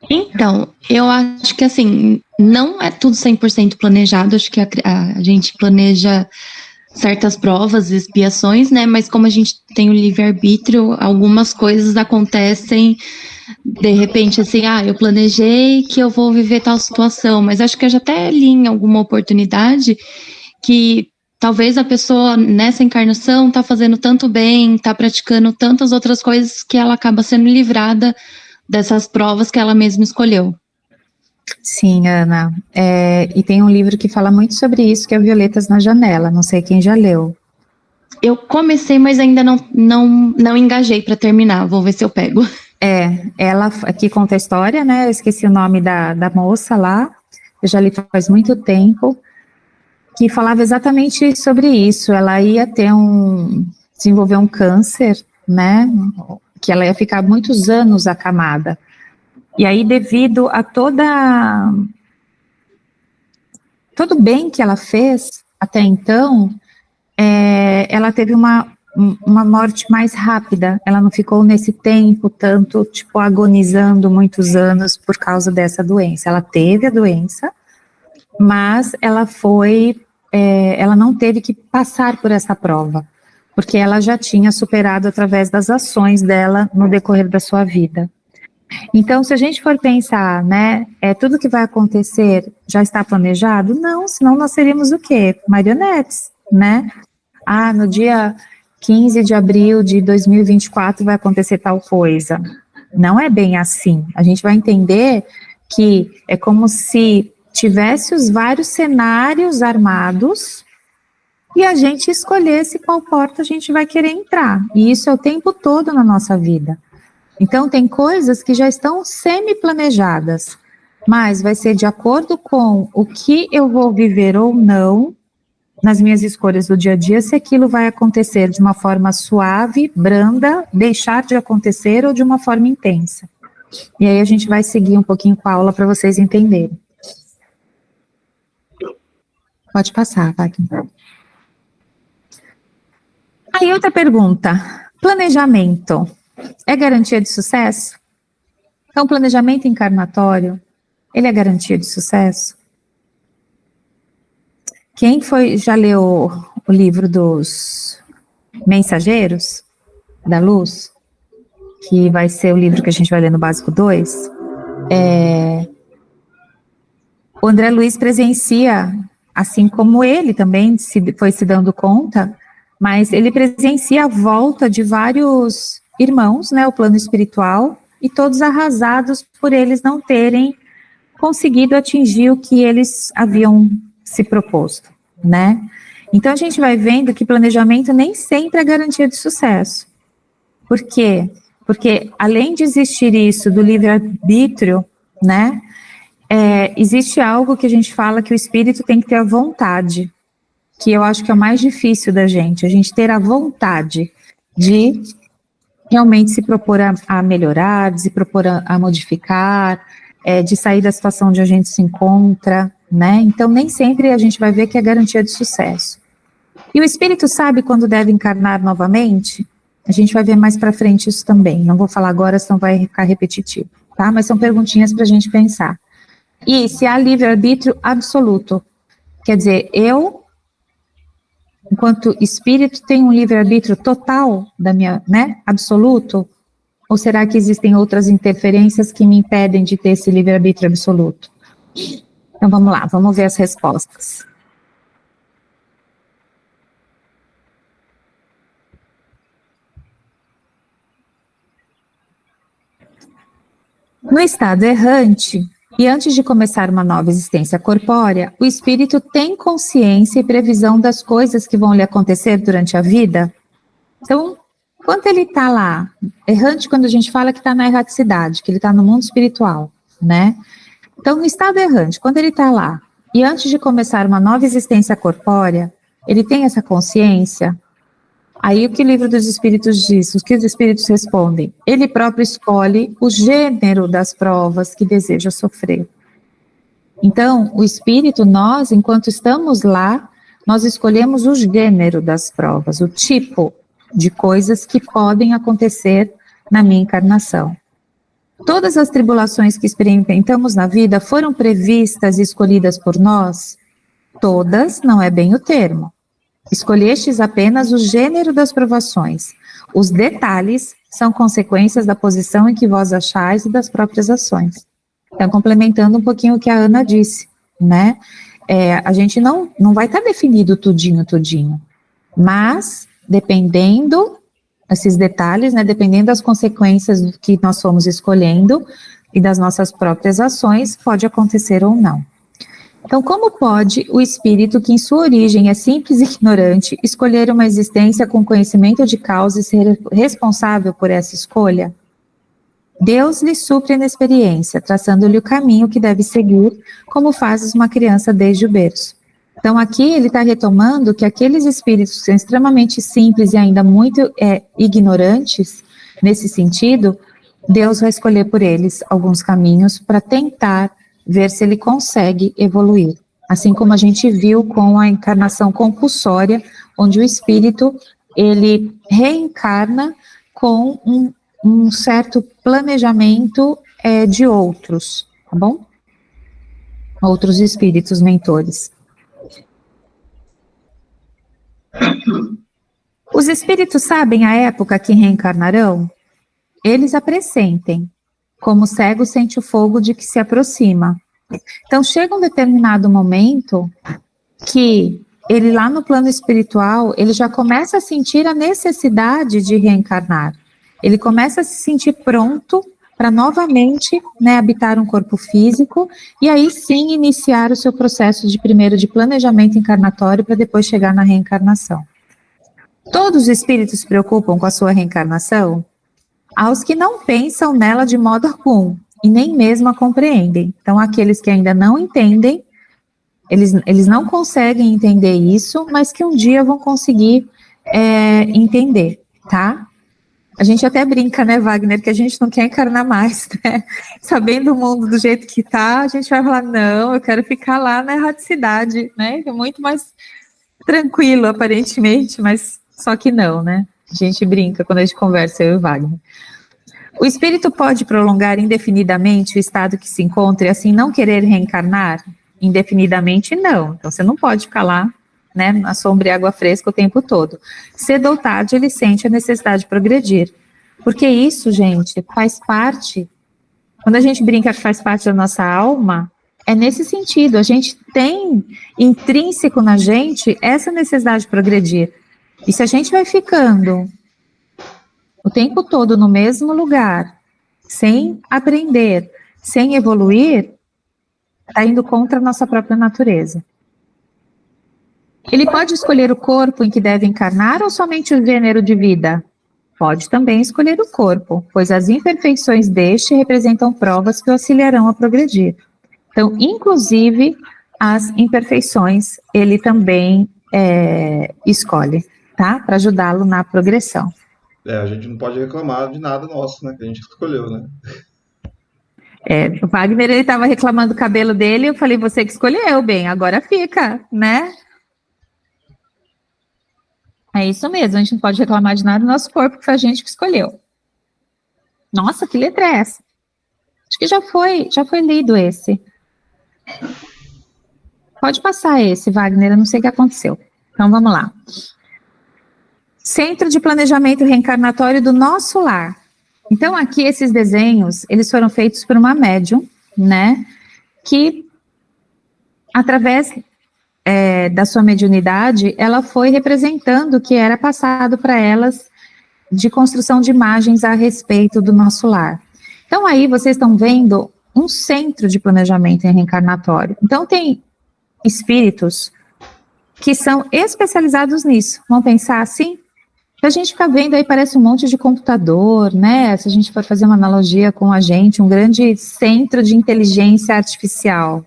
Speaker 5: Então, eu acho que assim, não é tudo 100% planejado, acho que a gente planeja certas provas, expiações, né, mas como a gente tem o livre-arbítrio, algumas coisas acontecem, de repente, assim, eu planejei que eu vou viver tal situação, mas acho que eu já até li em alguma oportunidade que talvez a pessoa nessa encarnação está fazendo tanto bem, está praticando tantas outras coisas que ela acaba sendo livrada dessas provas que ela mesma escolheu.
Speaker 1: Sim, Ana, e tem um livro que fala muito sobre isso, que é Violetas na Janela, não sei quem já leu.
Speaker 5: Eu comecei, mas ainda não engajei para terminar, vou ver se eu pego.
Speaker 1: Ela aqui conta a história, né, eu esqueci o nome da moça lá, eu já li faz muito tempo, que falava exatamente sobre isso. Ela ia desenvolver um câncer, né, que ela ia ficar muitos anos acamada. E aí, devido a toda todo bem que ela fez até então, ela teve uma morte mais rápida, ela não ficou nesse tempo tanto, tipo, agonizando muitos anos por causa dessa doença. Ela teve a doença, mas ela não teve que passar por essa prova, porque ela já tinha superado através das ações dela no decorrer da sua vida. Então, se a gente for pensar, né, tudo que vai acontecer já está planejado? Não, senão nós seríamos o quê? Marionetes, né? No dia 15 de abril de 2024 vai acontecer tal coisa. Não é bem assim. A gente vai entender que é como se tivesse os vários cenários armados e a gente escolhesse qual porta a gente vai querer entrar. E isso é o tempo todo na nossa vida. Então, tem coisas que já estão semi-planejadas, mas vai ser de acordo com o que eu vou viver ou não nas minhas escolhas do dia a dia, se aquilo vai acontecer de uma forma suave, branda, deixar de acontecer ou de uma forma intensa. E aí a gente vai seguir um pouquinho com a aula para vocês entenderem. Pode passar, Wagner. Aí outra pergunta, planejamento é garantia de sucesso? Então, planejamento encarnatório, ele é garantia de sucesso? Quem já leu o livro dos Mensageiros da Luz, que vai ser o livro que a gente vai ler no Básico 2, o André Luiz presencia, assim como ele também foi se dando conta, mas ele presencia a volta de vários irmãos, né, o plano espiritual, e todos arrasados por eles não terem conseguido atingir o que eles haviam se proposto, né? Então a gente vai vendo que planejamento nem sempre é garantia de sucesso. Por quê? Porque além de existir isso do livre-arbítrio, né, existe algo que a gente fala que o espírito tem que ter a vontade, que eu acho que é o mais difícil da gente, a gente ter a vontade de realmente se propor a melhorar, de se propor a modificar, de sair da situação onde a gente se encontra, né? Então, nem sempre a gente vai ver que é garantia de sucesso. E o espírito sabe quando deve encarnar novamente? A gente vai ver mais para frente isso também. Não vou falar agora, senão vai ficar repetitivo, tá? Mas são perguntinhas para a gente pensar. E se há livre-arbítrio absoluto, quer dizer, eu, enquanto espírito, tenho um livre-arbítrio total da minha, né, absoluto? Ou será que existem outras interferências que me impedem de ter esse livre-arbítrio absoluto? Então vamos lá, vamos ver as respostas. No estado errante, e antes de começar uma nova existência corpórea, o espírito tem consciência e previsão das coisas que vão lhe acontecer durante a vida? Então, quando ele está lá, errante quando a gente fala que está na erraticidade, que ele está no mundo espiritual, né? Então, no estado errante, quando ele está lá, e antes de começar uma nova existência corpórea, ele tem essa consciência? Aí o que o livro dos espíritos diz, o que os espíritos respondem? Ele próprio escolhe o gênero das provas que deseja sofrer. Então, o espírito, nós, enquanto estamos lá, nós escolhemos o gênero das provas, o tipo de coisas que podem acontecer na minha encarnação. Todas as tribulações que experimentamos na vida foram previstas e escolhidas por nós? Todas não é bem o termo. Escolhestes apenas o gênero das provações. Os detalhes são consequências da posição em que vós achais e das próprias ações. Então, complementando um pouquinho o que a Ana disse, né? A gente não vai estar definido tudinho, mas dependendo, esses detalhes, né, dependendo das consequências do que nós fomos escolhendo e das nossas próprias ações, pode acontecer ou não. Então, como pode o espírito, que em sua origem é simples e ignorante, escolher uma existência com conhecimento de causa e ser responsável por essa escolha? Deus lhe supre na experiência, traçando-lhe o caminho que deve seguir, como faz uma criança desde o berço. Então, aqui ele está retomando que aqueles espíritos que são extremamente simples e ainda muito ignorantes, nesse sentido, Deus vai escolher por eles alguns caminhos para tentar ver se ele consegue evoluir, Assim como a gente viu com a encarnação compulsória, onde o espírito, ele reencarna com um certo planejamento de outros, tá bom? Outros espíritos mentores. Os espíritos sabem a época que reencarnarão? Eles a pressentem, como o cego sente o fogo de que se aproxima. Então, chega um determinado momento que ele lá no plano espiritual, ele já começa a sentir a necessidade de reencarnar. Ele começa a se sentir pronto para novamente, né, habitar um corpo físico e aí sim iniciar o seu processo primeiro de planejamento encarnatório para depois chegar na reencarnação. Todos os espíritos se preocupam com a sua reencarnação? Aos que não pensam nela de modo algum e nem mesmo a compreendem. Então, aqueles que ainda não entendem, eles não conseguem entender isso, mas que um dia vão conseguir entender, tá? A gente até brinca, né, Wagner, que a gente não quer encarnar mais, né? Sabendo o mundo do jeito que tá, a gente vai falar, não, eu quero ficar lá na erraticidade, né? É muito mais tranquilo, aparentemente, mas só que não, né? A gente brinca quando a gente conversa, eu e o Wagner. O espírito pode prolongar indefinidamente o estado que se encontra e assim não querer reencarnar? Indefinidamente, não. Então, você não pode ficar lá, né, na sombra e água fresca o tempo todo. Cedo ou tarde, ele sente a necessidade de progredir. Porque isso, gente, faz parte, quando a gente brinca que faz parte da nossa alma, é nesse sentido, a gente tem intrínseco na gente essa necessidade de progredir. E se a gente vai ficando o tempo todo no mesmo lugar, sem aprender, sem evoluir, está indo contra a nossa própria natureza. Ele pode escolher o corpo em que deve encarnar ou somente o gênero de vida? Pode também escolher o corpo, pois as imperfeições deste representam provas que o auxiliarão a progredir. Então, inclusive, as imperfeições ele também escolhe, tá? Para ajudá-lo na progressão.
Speaker 2: A gente não pode reclamar de nada nosso, né? Que a gente escolheu, né?
Speaker 1: O Wagner, ele estava reclamando do cabelo dele, eu falei, você que escolheu, bem, agora fica, né? É isso mesmo, a gente não pode reclamar de nada do nosso corpo, que foi a gente que escolheu. Nossa, que letra é essa? Acho que já foi lido esse. Pode passar esse, Wagner, eu não sei o que aconteceu. Então, vamos lá. Centro de Planejamento Reencarnatório do Nosso Lar. Então, aqui, esses desenhos, eles foram feitos por uma médium, né, que, através da sua mediunidade, ela foi representando o que era passado para elas de construção de imagens a respeito do nosso lar. Então, aí, vocês estão vendo um centro de planejamento reencarnatório. Então, tem espíritos que são especializados nisso. Vamos pensar assim? Se a gente ficar vendo aí, parece um monte de computador, né? Se a gente for fazer uma analogia com a gente, um grande centro de inteligência artificial.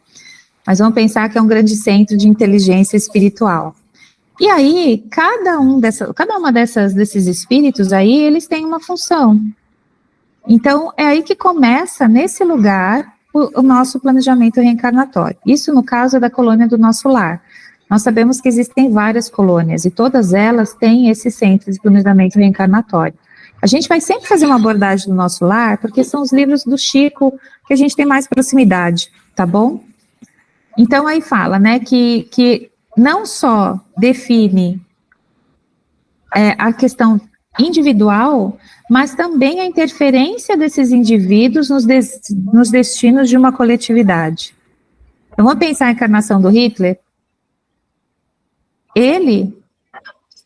Speaker 1: Mas vamos pensar que é um grande centro de inteligência espiritual. E aí, cada uma desses espíritos aí, eles têm uma função. Então, é aí que começa, nesse lugar, o nosso planejamento reencarnatório. Isso, no caso, é da colônia do Nosso Lar. Nós sabemos que existem várias colônias e todas elas têm esse centro de planejamento reencarnatório. A gente vai sempre fazer uma abordagem do Nosso Lar, porque são os livros do Chico que a gente tem mais proximidade, tá bom? Então, aí fala, né, que não só define a questão individual, mas também a interferência desses indivíduos nos destinos de uma coletividade. Então, vamos pensar a encarnação do Hitler. Ele,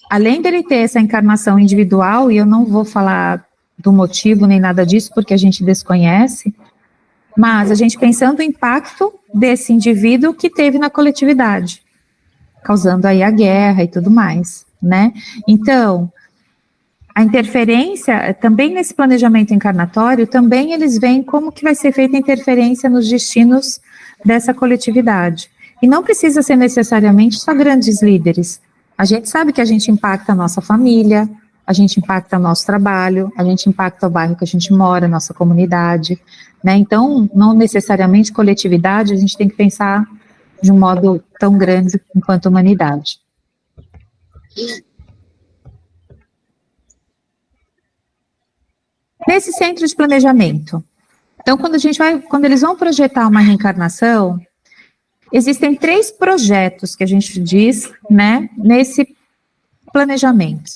Speaker 1: além dele ter essa encarnação individual, e eu não vou falar do motivo nem nada disso, porque a gente desconhece, mas a gente pensando o impacto desse indivíduo que teve na coletividade, causando aí a guerra e tudo mais, né? Então, a interferência, também nesse planejamento encarnatório, também eles veem como que vai ser feita a interferência nos destinos dessa coletividade. E não precisa ser necessariamente só grandes líderes. A gente sabe que a gente impacta a nossa família, a gente impacta o nosso trabalho, a gente impacta o bairro que a gente mora, a nossa comunidade, né? Então, não necessariamente coletividade, a gente tem que pensar de um modo tão grande enquanto humanidade. Nesse centro de planejamento, então quando eles vão projetar uma reencarnação, existem 3 projetos que a gente diz, né, nesse planejamento,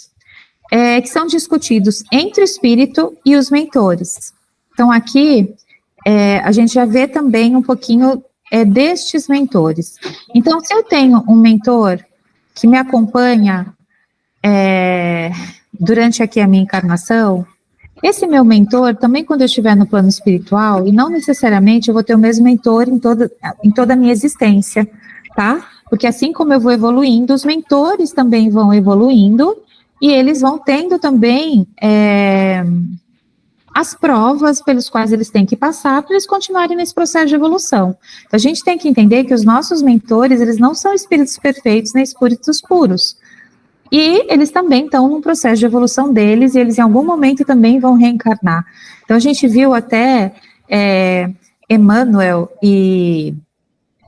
Speaker 1: que são discutidos entre o espírito e os mentores. Então aqui, a gente já vê também um pouquinho destes mentores. Então, se eu tenho um mentor que me acompanha durante aqui a minha encarnação, esse meu mentor, também quando eu estiver no plano espiritual, e não necessariamente eu vou ter o mesmo mentor em toda a minha existência, tá? Porque assim como eu vou evoluindo, os mentores também vão evoluindo, e eles vão tendo também as provas pelos quais eles têm que passar para eles continuarem nesse processo de evolução. Então, a gente tem que entender que os nossos mentores, eles não são espíritos perfeitos, nem espíritos puros. E eles também estão num processo de evolução deles, e eles em algum momento também vão reencarnar. Então, a gente viu até Emmanuel e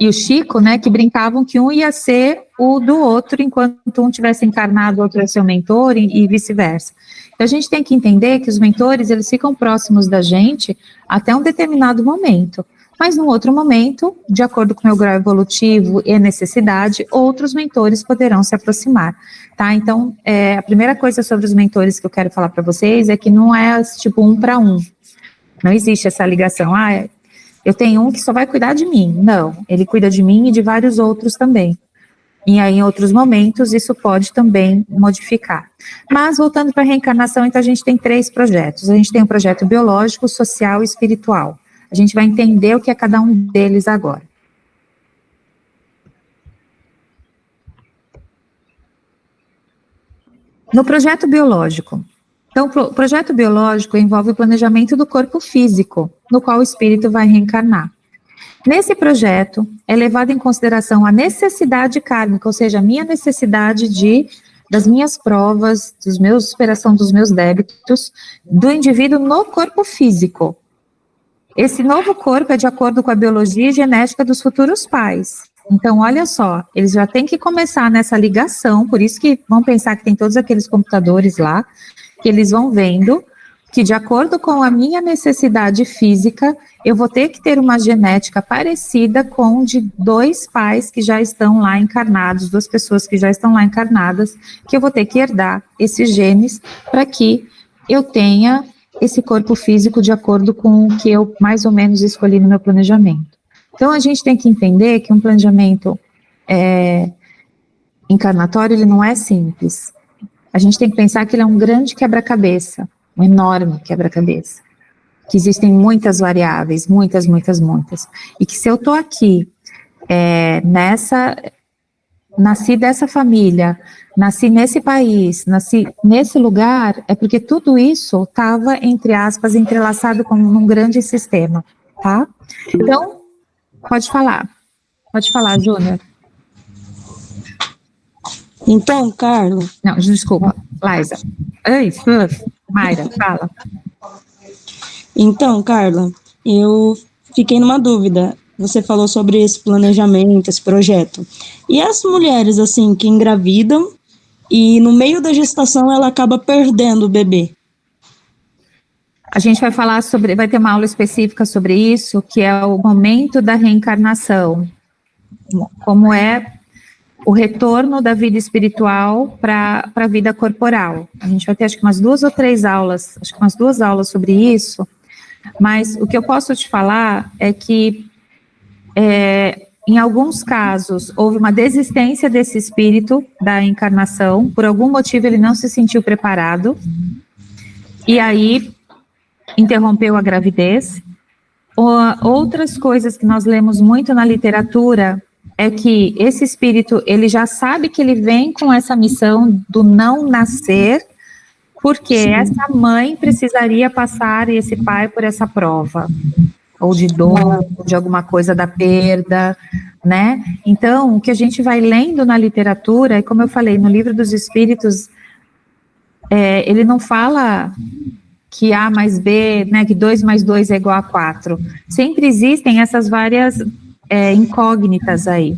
Speaker 1: o Chico, né, que brincavam que um ia ser o do outro, enquanto um tivesse encarnado, o outro ia ser o mentor, e vice-versa. Então, a gente tem que entender que os mentores, eles ficam próximos da gente até um determinado momento. Mas, num outro momento, de acordo com o meu grau evolutivo e a necessidade, outros mentores poderão se aproximar, tá? Então, a primeira coisa sobre os mentores que eu quero falar para vocês é que não é, tipo, 1 para 1. Não existe essa ligação, eu tenho um que só vai cuidar de mim. Não, ele cuida de mim e de vários outros também. E aí, em outros momentos, isso pode também modificar. Mas, voltando para a reencarnação, então, a gente tem 3 projetos. A gente tem um projeto biológico, social e espiritual. A gente vai entender o que é cada um deles agora. No projeto biológico. Então, o projeto biológico envolve o planejamento do corpo físico, no qual o espírito vai reencarnar. Nesse projeto, é levado em consideração a necessidade kármica, ou seja, a minha necessidade das minhas provas, superação dos meus débitos, do indivíduo no corpo físico. Esse novo corpo é de acordo com a biologia e genética dos futuros pais. Então, olha só, eles já têm que começar nessa ligação, por isso que vão pensar que tem todos aqueles computadores lá, que eles vão vendo que, de acordo com a minha necessidade física, eu vou ter que ter uma genética parecida com de 2 pais que já estão lá encarnados, 2 pessoas que já estão lá encarnadas, que eu vou ter que herdar esses genes para que eu tenha esse corpo físico de acordo com o que eu mais ou menos escolhi no meu planejamento. Então, a gente tem que entender que um planejamento encarnatório, ele não é simples. A gente tem que pensar que ele é um grande quebra-cabeça, um enorme quebra-cabeça, que existem muitas variáveis, muitas. E que se eu estou aqui, nasci dessa família, nasci nesse país, nasci nesse lugar, é porque tudo isso estava, entre aspas, entrelaçado como num grande sistema, tá? Então, pode falar, Júnior.
Speaker 6: Então, Carla...
Speaker 1: Não, desculpa, Laísa. Mayra, fala.
Speaker 6: Então, Carla, eu fiquei numa dúvida. Você falou sobre esse planejamento, esse projeto. E as mulheres, assim, que engravidam e no meio da gestação ela acaba perdendo o bebê?
Speaker 1: A gente vai falar vai ter uma aula específica sobre isso, que é o momento da reencarnação. Como é o retorno da vida espiritual para a vida corporal. A gente vai ter, acho que umas 2 ou 3 aulas, umas 2 aulas sobre isso, mas o que eu posso te falar é que, em alguns casos, houve uma desistência desse espírito da encarnação, por algum motivo ele não se sentiu preparado, e aí interrompeu a gravidez. Outras coisas que nós lemos muito na literatura é que esse espírito, ele já sabe que ele vem com essa missão do não nascer, porque essa mãe precisaria passar e esse pai por essa prova, ou de dor, ou de alguma coisa da perda, né? Então, o que a gente vai lendo na literatura, e como eu falei, no Livro dos Espíritos, ele não fala que A mais B, né, que 2 mais 2 é igual a 4. Sempre existem essas várias incógnitas aí.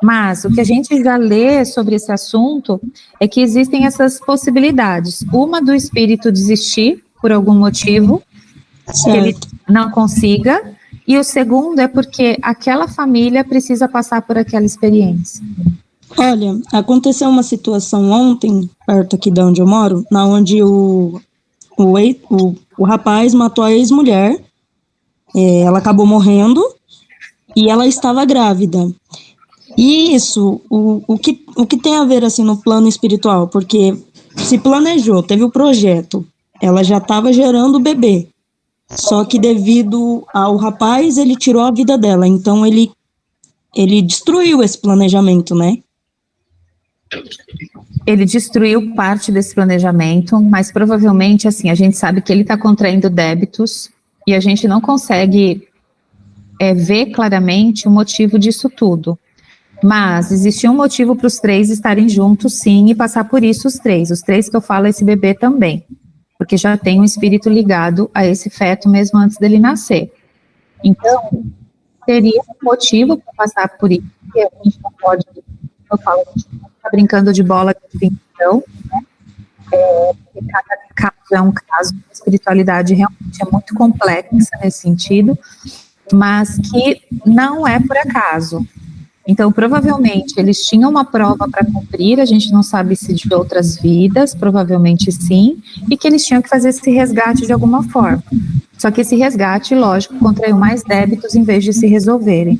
Speaker 1: Mas o que a gente já lê sobre esse assunto é que existem essas possibilidades. Uma do espírito desistir por algum motivo, que ele não consiga, e o segundo é porque aquela família precisa passar por aquela experiência.
Speaker 6: Olha, aconteceu uma situação ontem, perto aqui de onde eu moro, na onde o rapaz matou a ex-mulher, ela acabou morrendo e ela estava grávida. E isso, o que tem a ver assim no plano espiritual? Porque se planejou, teve o projeto, ela já estava gerando o bebê, só que devido ao rapaz, ele tirou a vida dela, então ele destruiu esse planejamento, né?
Speaker 1: Ele destruiu parte desse planejamento, mas provavelmente, assim, a gente sabe que ele está contraindo débitos e a gente não consegue ver claramente o motivo disso tudo. Mas existia um motivo para os três estarem juntos, sim, e passar por isso os três que eu falo, esse bebê também, porque já tem um espírito ligado a esse feto mesmo antes dele nascer. Então, teria um motivo para passar por isso, que a gente não pode, eu falo, a gente não está brincando de bola de pinção, né? Porque cada caso é um caso, a espiritualidade realmente é muito complexa nesse sentido, mas que não é por acaso. Então, provavelmente, eles tinham uma prova para cumprir, a gente não sabe se de outras vidas, provavelmente sim, e que eles tinham que fazer esse resgate de alguma forma. Só que esse resgate, lógico, contraiu mais débitos em vez de se resolverem.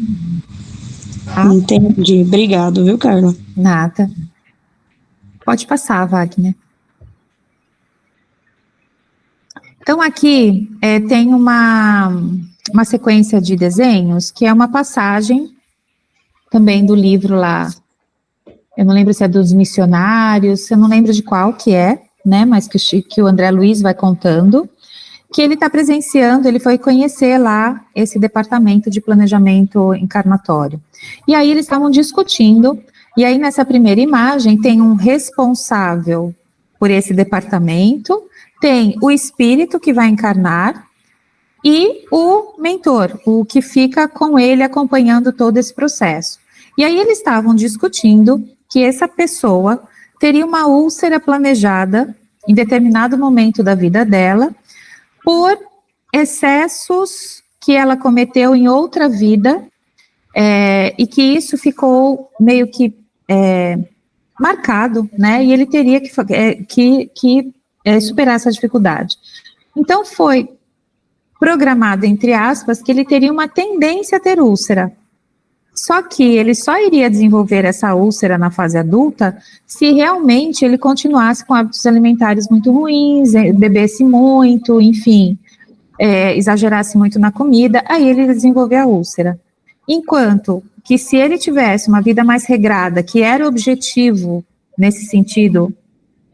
Speaker 1: Tá?
Speaker 6: Entendi. Obrigado, viu, Carla?
Speaker 1: Nada. Pode passar, Wagner. Então, aqui tem uma sequência de desenhos, que é uma passagem também do livro lá, eu não lembro se é dos missionários, eu não lembro de qual que é, né, mas que o André Luiz vai contando, que ele está presenciando, ele foi conhecer lá esse departamento de planejamento encarnatório. E aí eles estavam discutindo, e aí nessa primeira imagem tem um responsável por esse departamento, tem o espírito que vai encarnar, e o mentor, o que fica com ele acompanhando todo esse processo. E aí eles estavam discutindo que essa pessoa teria uma úlcera planejada em determinado momento da vida dela por excessos que ela cometeu em outra vida e que isso ficou meio que marcado, né? E ele teria que superar essa dificuldade. Então foi programado, entre aspas, que ele teria uma tendência a ter úlcera. Só que ele só iria desenvolver essa úlcera na fase adulta se realmente ele continuasse com hábitos alimentares muito ruins, bebesse muito, enfim, exagerasse muito na comida, aí ele ia desenvolver a úlcera. Enquanto que se ele tivesse uma vida mais regrada, que era o objetivo nesse sentido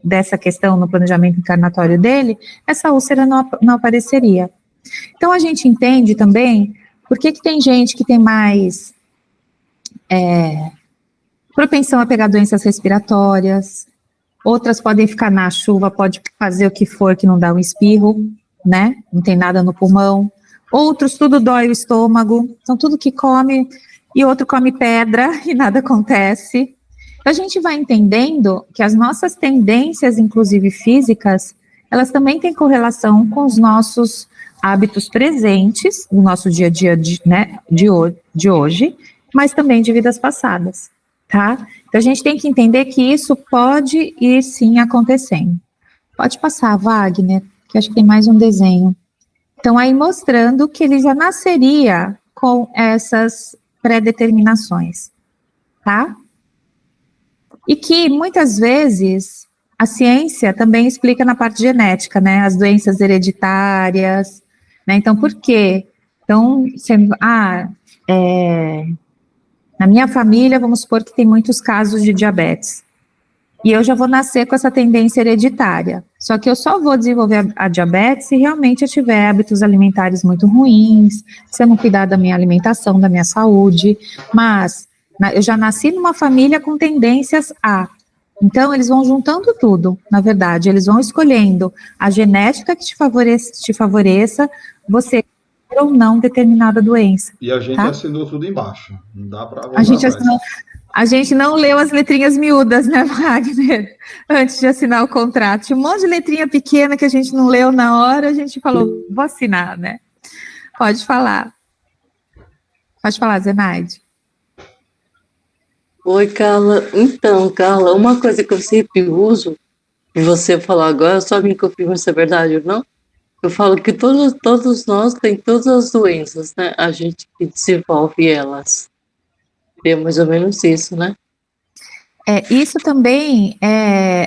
Speaker 1: dessa questão no planejamento encarnatório dele, essa úlcera não apareceria. Então a gente entende também por que tem gente que tem mais propensão a pegar doenças respiratórias, outras podem ficar na chuva, pode fazer o que for que não dá um espirro, né, não tem nada no pulmão, outros tudo dói o estômago, então tudo que come, e outro come pedra e nada acontece. Então a gente vai entendendo que as nossas tendências, inclusive físicas, elas também têm correlação com os nossos hábitos presentes, no nosso dia a dia de hoje, mas também de vidas passadas, tá? Então, a gente tem que entender que isso pode ir, sim, acontecendo. Pode passar, Wagner, que acho que tem mais um desenho. Então, aí mostrando que ele já nasceria com essas pré-determinações, tá? E que, muitas vezes, a ciência também explica na parte genética, né? As doenças hereditárias, né? Então, por quê? Então, na minha família, vamos supor que tem muitos casos de diabetes. E eu já vou nascer com essa tendência hereditária. Só que eu só vou desenvolver a diabetes se realmente eu tiver hábitos alimentares muito ruins, se eu não cuidar da minha alimentação, da minha saúde. Mas eu já nasci numa família com tendências a. Então, eles vão juntando tudo, na verdade. Eles vão escolhendo a genética que te favoreça, você ou não determinada doença.
Speaker 2: E a gente
Speaker 1: tá?
Speaker 2: assinou tudo embaixo. Não dá para voltar
Speaker 1: A gente
Speaker 2: atrás.
Speaker 1: assinou. A gente não leu as letrinhas miúdas, né, Wagner? Antes de assinar o contrato. Tinha um monte de letrinha pequena que a gente não leu na hora, a gente falou, vou assinar, né? Pode falar. Pode falar, Zenaide.
Speaker 7: Oi, Carla. Então, Carla, uma coisa que eu sempre uso, e você falou agora, só me confirma se é verdade ou não. Eu falo que todos nós temos todas as doenças, né? A gente que desenvolve elas. É mais ou menos isso, né?
Speaker 1: Isso também,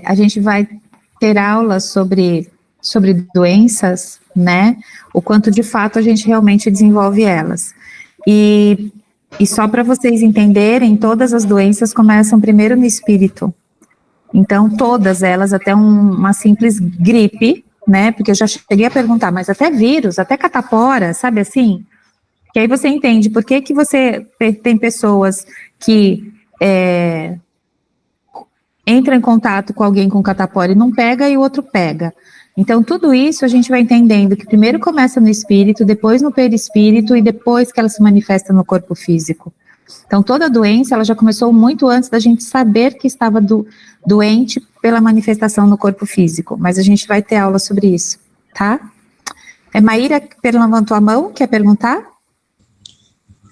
Speaker 1: a gente vai ter aulas sobre doenças, né? O quanto de fato a gente realmente desenvolve elas. E só para vocês entenderem, todas as doenças começam primeiro no espírito. Então, todas elas, até uma simples gripe, né? Porque eu já cheguei a perguntar, mas até vírus, até catapora, sabe assim? Que aí você entende por que você tem pessoas que entram em contato com alguém com catapora e não pega e o outro pega. Então, tudo isso a gente vai entendendo que primeiro começa no espírito, depois no perispírito e depois que ela se manifesta no corpo físico. Então, toda doença, ela já começou muito antes da gente saber que estava doente pela manifestação no corpo físico, mas a gente vai ter aula sobre isso, tá? Maíra levantou a mão, quer perguntar?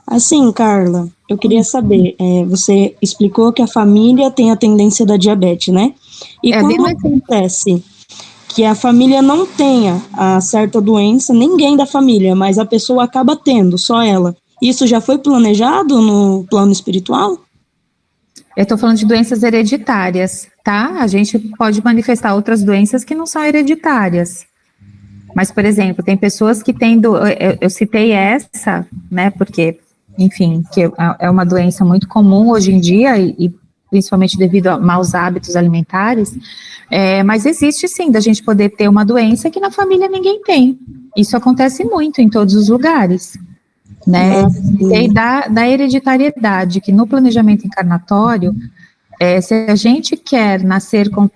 Speaker 6: Assim, Carla, eu queria saber, você explicou que a família tem a tendência da diabetes, né? E quando acontece que a família não tenha a certa doença, ninguém da família, mas a pessoa acaba tendo, só ela, isso já foi planejado no plano espiritual?
Speaker 1: Eu estou falando de doenças hereditárias, tá? A gente pode manifestar outras doenças que não são hereditárias. Mas, por exemplo, tem pessoas que têm, eu citei essa, né, porque, enfim, que é uma doença muito comum hoje em dia, e principalmente devido a maus hábitos alimentares, mas existe sim, da gente poder ter uma doença que na família ninguém tem. Isso acontece muito em todos os lugares, né? E da hereditariedade, que no planejamento encarnatório, se a gente quer nascer com,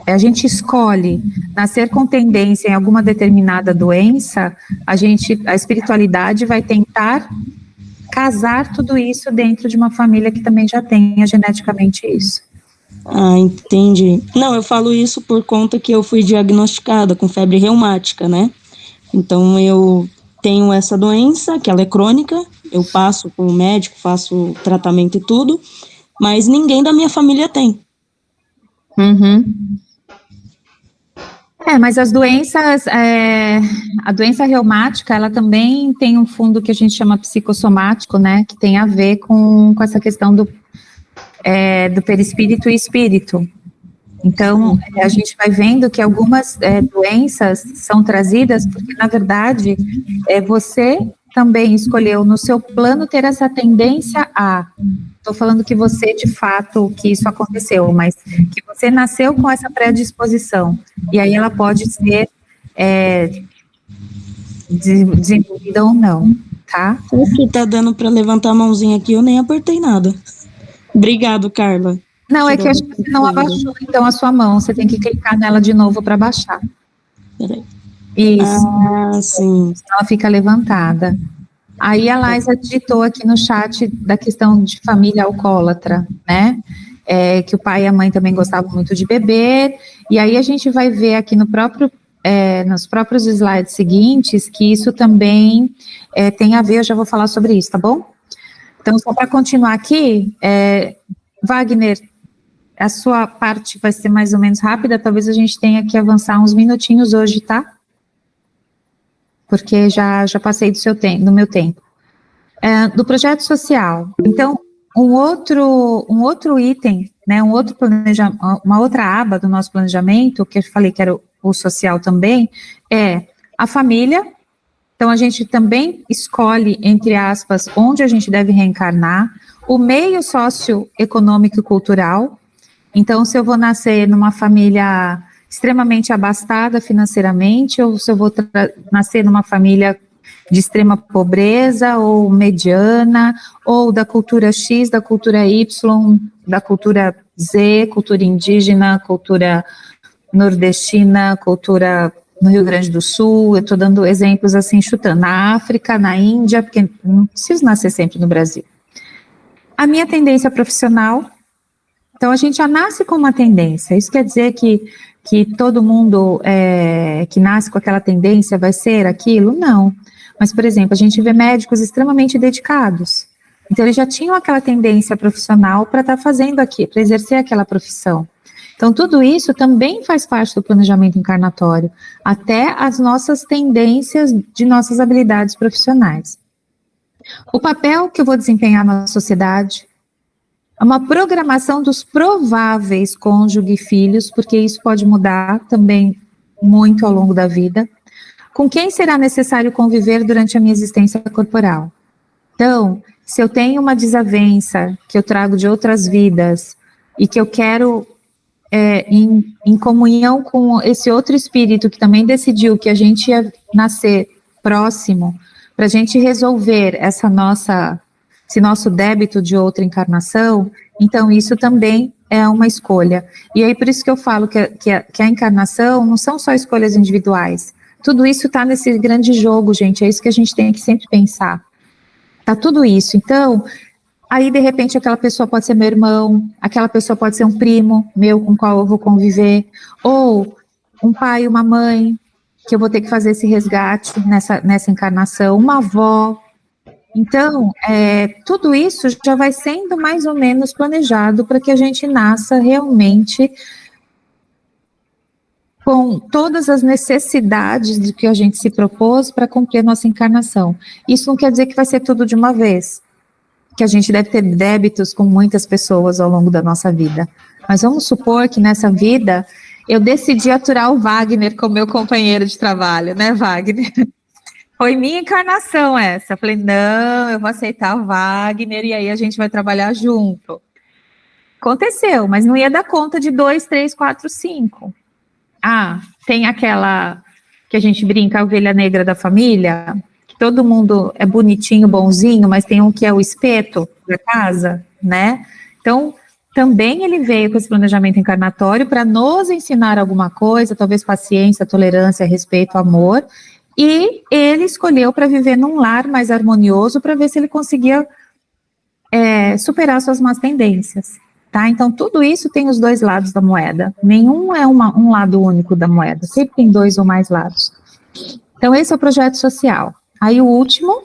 Speaker 1: a gente escolhe nascer com tendência em alguma determinada doença, a espiritualidade vai tentar casar tudo isso dentro de uma família que também já tenha geneticamente isso.
Speaker 6: Ah, entendi. Não, eu falo isso por conta que eu fui diagnosticada com febre reumática, né? Então, eu tenho essa doença, que ela é crônica, eu passo com o médico, faço tratamento e tudo, mas ninguém da minha família tem.
Speaker 1: Uhum. Mas as doenças, a doença reumática, ela também tem um fundo que a gente chama psicossomático, né, que tem a ver com essa questão do perispírito e espírito. Então, a gente vai vendo que algumas doenças são trazidas porque, na verdade, você também escolheu no seu plano ter essa tendência a... Estou falando que você, de fato, que isso aconteceu, mas que você nasceu com essa predisposição, e aí ela pode ser desenvolvida ou não, tá?
Speaker 6: O que tá dando para levantar a mãozinha aqui, eu nem apertei nada. Obrigado, Carla.
Speaker 1: Não, é que eu acho que você não abaixou, então, a sua mão, você tem que clicar nela de novo para baixar.
Speaker 6: Peraí.
Speaker 1: Isso.
Speaker 6: Ah, sim.
Speaker 1: Ela fica levantada. Aí a Laisa digitou aqui no chat da questão de família alcoólatra, né? Que o pai e a mãe também gostavam muito de beber, e aí a gente vai ver aqui nos próprios slides seguintes que isso também tem a ver, eu já vou falar sobre isso, tá bom? Então, só para continuar aqui, Wagner, a sua parte vai ser mais ou menos rápida, talvez a gente tenha que avançar uns minutinhos hoje, tá? Porque já passei do meu tempo. Do projeto social. Então, um outro item, né, uma outra aba do nosso planejamento, que eu falei que era o social também, é a família. Então, a gente também escolhe, entre aspas, onde a gente deve reencarnar, o meio socioeconômico e cultural. Então, se eu vou nascer numa família extremamente abastada financeiramente, ou se eu vou nascer numa família de extrema pobreza, ou mediana, ou da cultura X, da cultura Y, da cultura Z, cultura indígena, cultura nordestina, cultura no Rio Grande do Sul, eu estou dando exemplos assim, chutando, na África, na Índia, porque não preciso nascer sempre no Brasil. A minha tendência profissional, então a gente já nasce com uma tendência, isso quer dizer que todo mundo que nasce com aquela tendência vai ser aquilo? Não. Mas, por exemplo, a gente vê médicos extremamente dedicados, então eles já tinham aquela tendência profissional para estar fazendo aqui, para exercer aquela profissão. Então, tudo isso também faz parte do planejamento encarnatório, até as nossas tendências de nossas habilidades profissionais. O papel que eu vou desempenhar na sociedade é uma programação dos prováveis cônjuge e filhos, porque isso pode mudar também muito ao longo da vida. Com quem será necessário conviver durante a minha existência corporal? Então, se eu tenho uma desavença que eu trago de outras vidas e que eu quero, em comunhão com esse outro espírito que também decidiu que a gente ia nascer próximo, para a gente resolver esse nosso débito de outra encarnação, então isso também é uma escolha. E aí por isso que eu falo que a encarnação não são só escolhas individuais, tudo isso está nesse grande jogo, gente, é isso que a gente tem que sempre pensar. Tá tudo isso, então, aí de repente aquela pessoa pode ser meu irmão, aquela pessoa pode ser um primo meu com o qual eu vou conviver, ou um pai, uma mãe, que eu vou ter que fazer esse resgate nessa encarnação, uma avó. Então, tudo isso já vai sendo mais ou menos planejado para que a gente nasça realmente com todas as necessidades de que a gente se propôs para cumprir a nossa encarnação. Isso não quer dizer que vai ser tudo de uma vez, que a gente deve ter débitos com muitas pessoas ao longo da nossa vida. Mas vamos supor que nessa vida eu decidi aturar o Wagner como meu companheiro de trabalho, né, Wagner? Foi minha encarnação essa. Eu falei, não, eu vou aceitar o Wagner e aí a gente vai trabalhar junto. Aconteceu, mas não ia dar conta de 2, 3, 4, 5. Ah, tem aquela que a gente brinca, a ovelha negra da família, que todo mundo é bonitinho, bonzinho, mas tem um que é o espeto da casa, né? Então, também ele veio com esse planejamento encarnatório para nos ensinar alguma coisa, talvez paciência, tolerância, respeito, amor, e ele escolheu para viver num lar mais harmonioso para ver se ele conseguia superar suas más tendências. Tá? Então, tudo isso tem os dois lados da moeda. Nenhum é um lado único da moeda. Sempre tem 2 ou mais lados. Então, esse é o projeto social. Aí, o último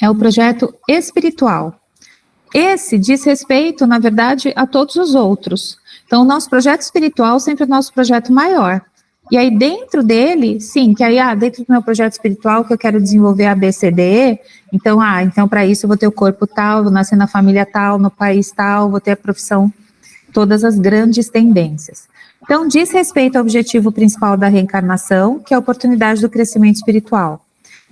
Speaker 1: é o projeto espiritual. Esse diz respeito, na verdade, a todos os outros. Então, o nosso projeto espiritual sempre é o nosso projeto maior. E aí, dentro dele, sim, que aí, dentro do meu projeto espiritual, que eu quero desenvolver a ABCDE, então para isso eu vou ter o corpo tal, vou nascer na família tal, no país tal, vou ter a profissão, todas as grandes tendências. Então, diz respeito ao objetivo principal da reencarnação, que é a oportunidade do crescimento espiritual.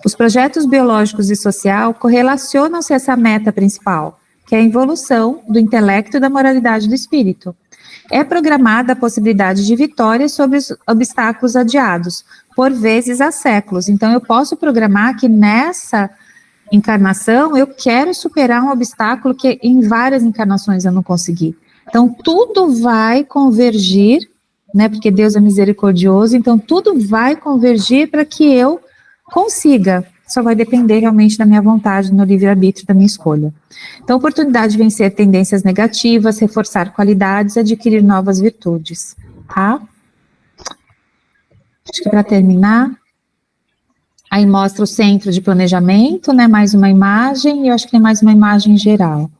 Speaker 1: Os projetos biológicos e social correlacionam-se a essa meta principal, que é a evolução do intelecto e da moralidade do espírito. É programada a possibilidade de vitórias sobre os obstáculos adiados, por vezes há séculos. Então, eu posso programar que nessa encarnação eu quero superar um obstáculo que em várias encarnações eu não consegui. Então, tudo vai convergir, né, porque Deus é misericordioso, então tudo vai convergir para que eu consiga. Só vai depender realmente da minha vontade, do meu livre-arbítrio, da minha escolha. Então, oportunidade de vencer tendências negativas, reforçar qualidades, adquirir novas virtudes, tá? Acho que para terminar, aí mostra o centro de planejamento, né, mais uma imagem, e eu acho que tem mais uma imagem geral.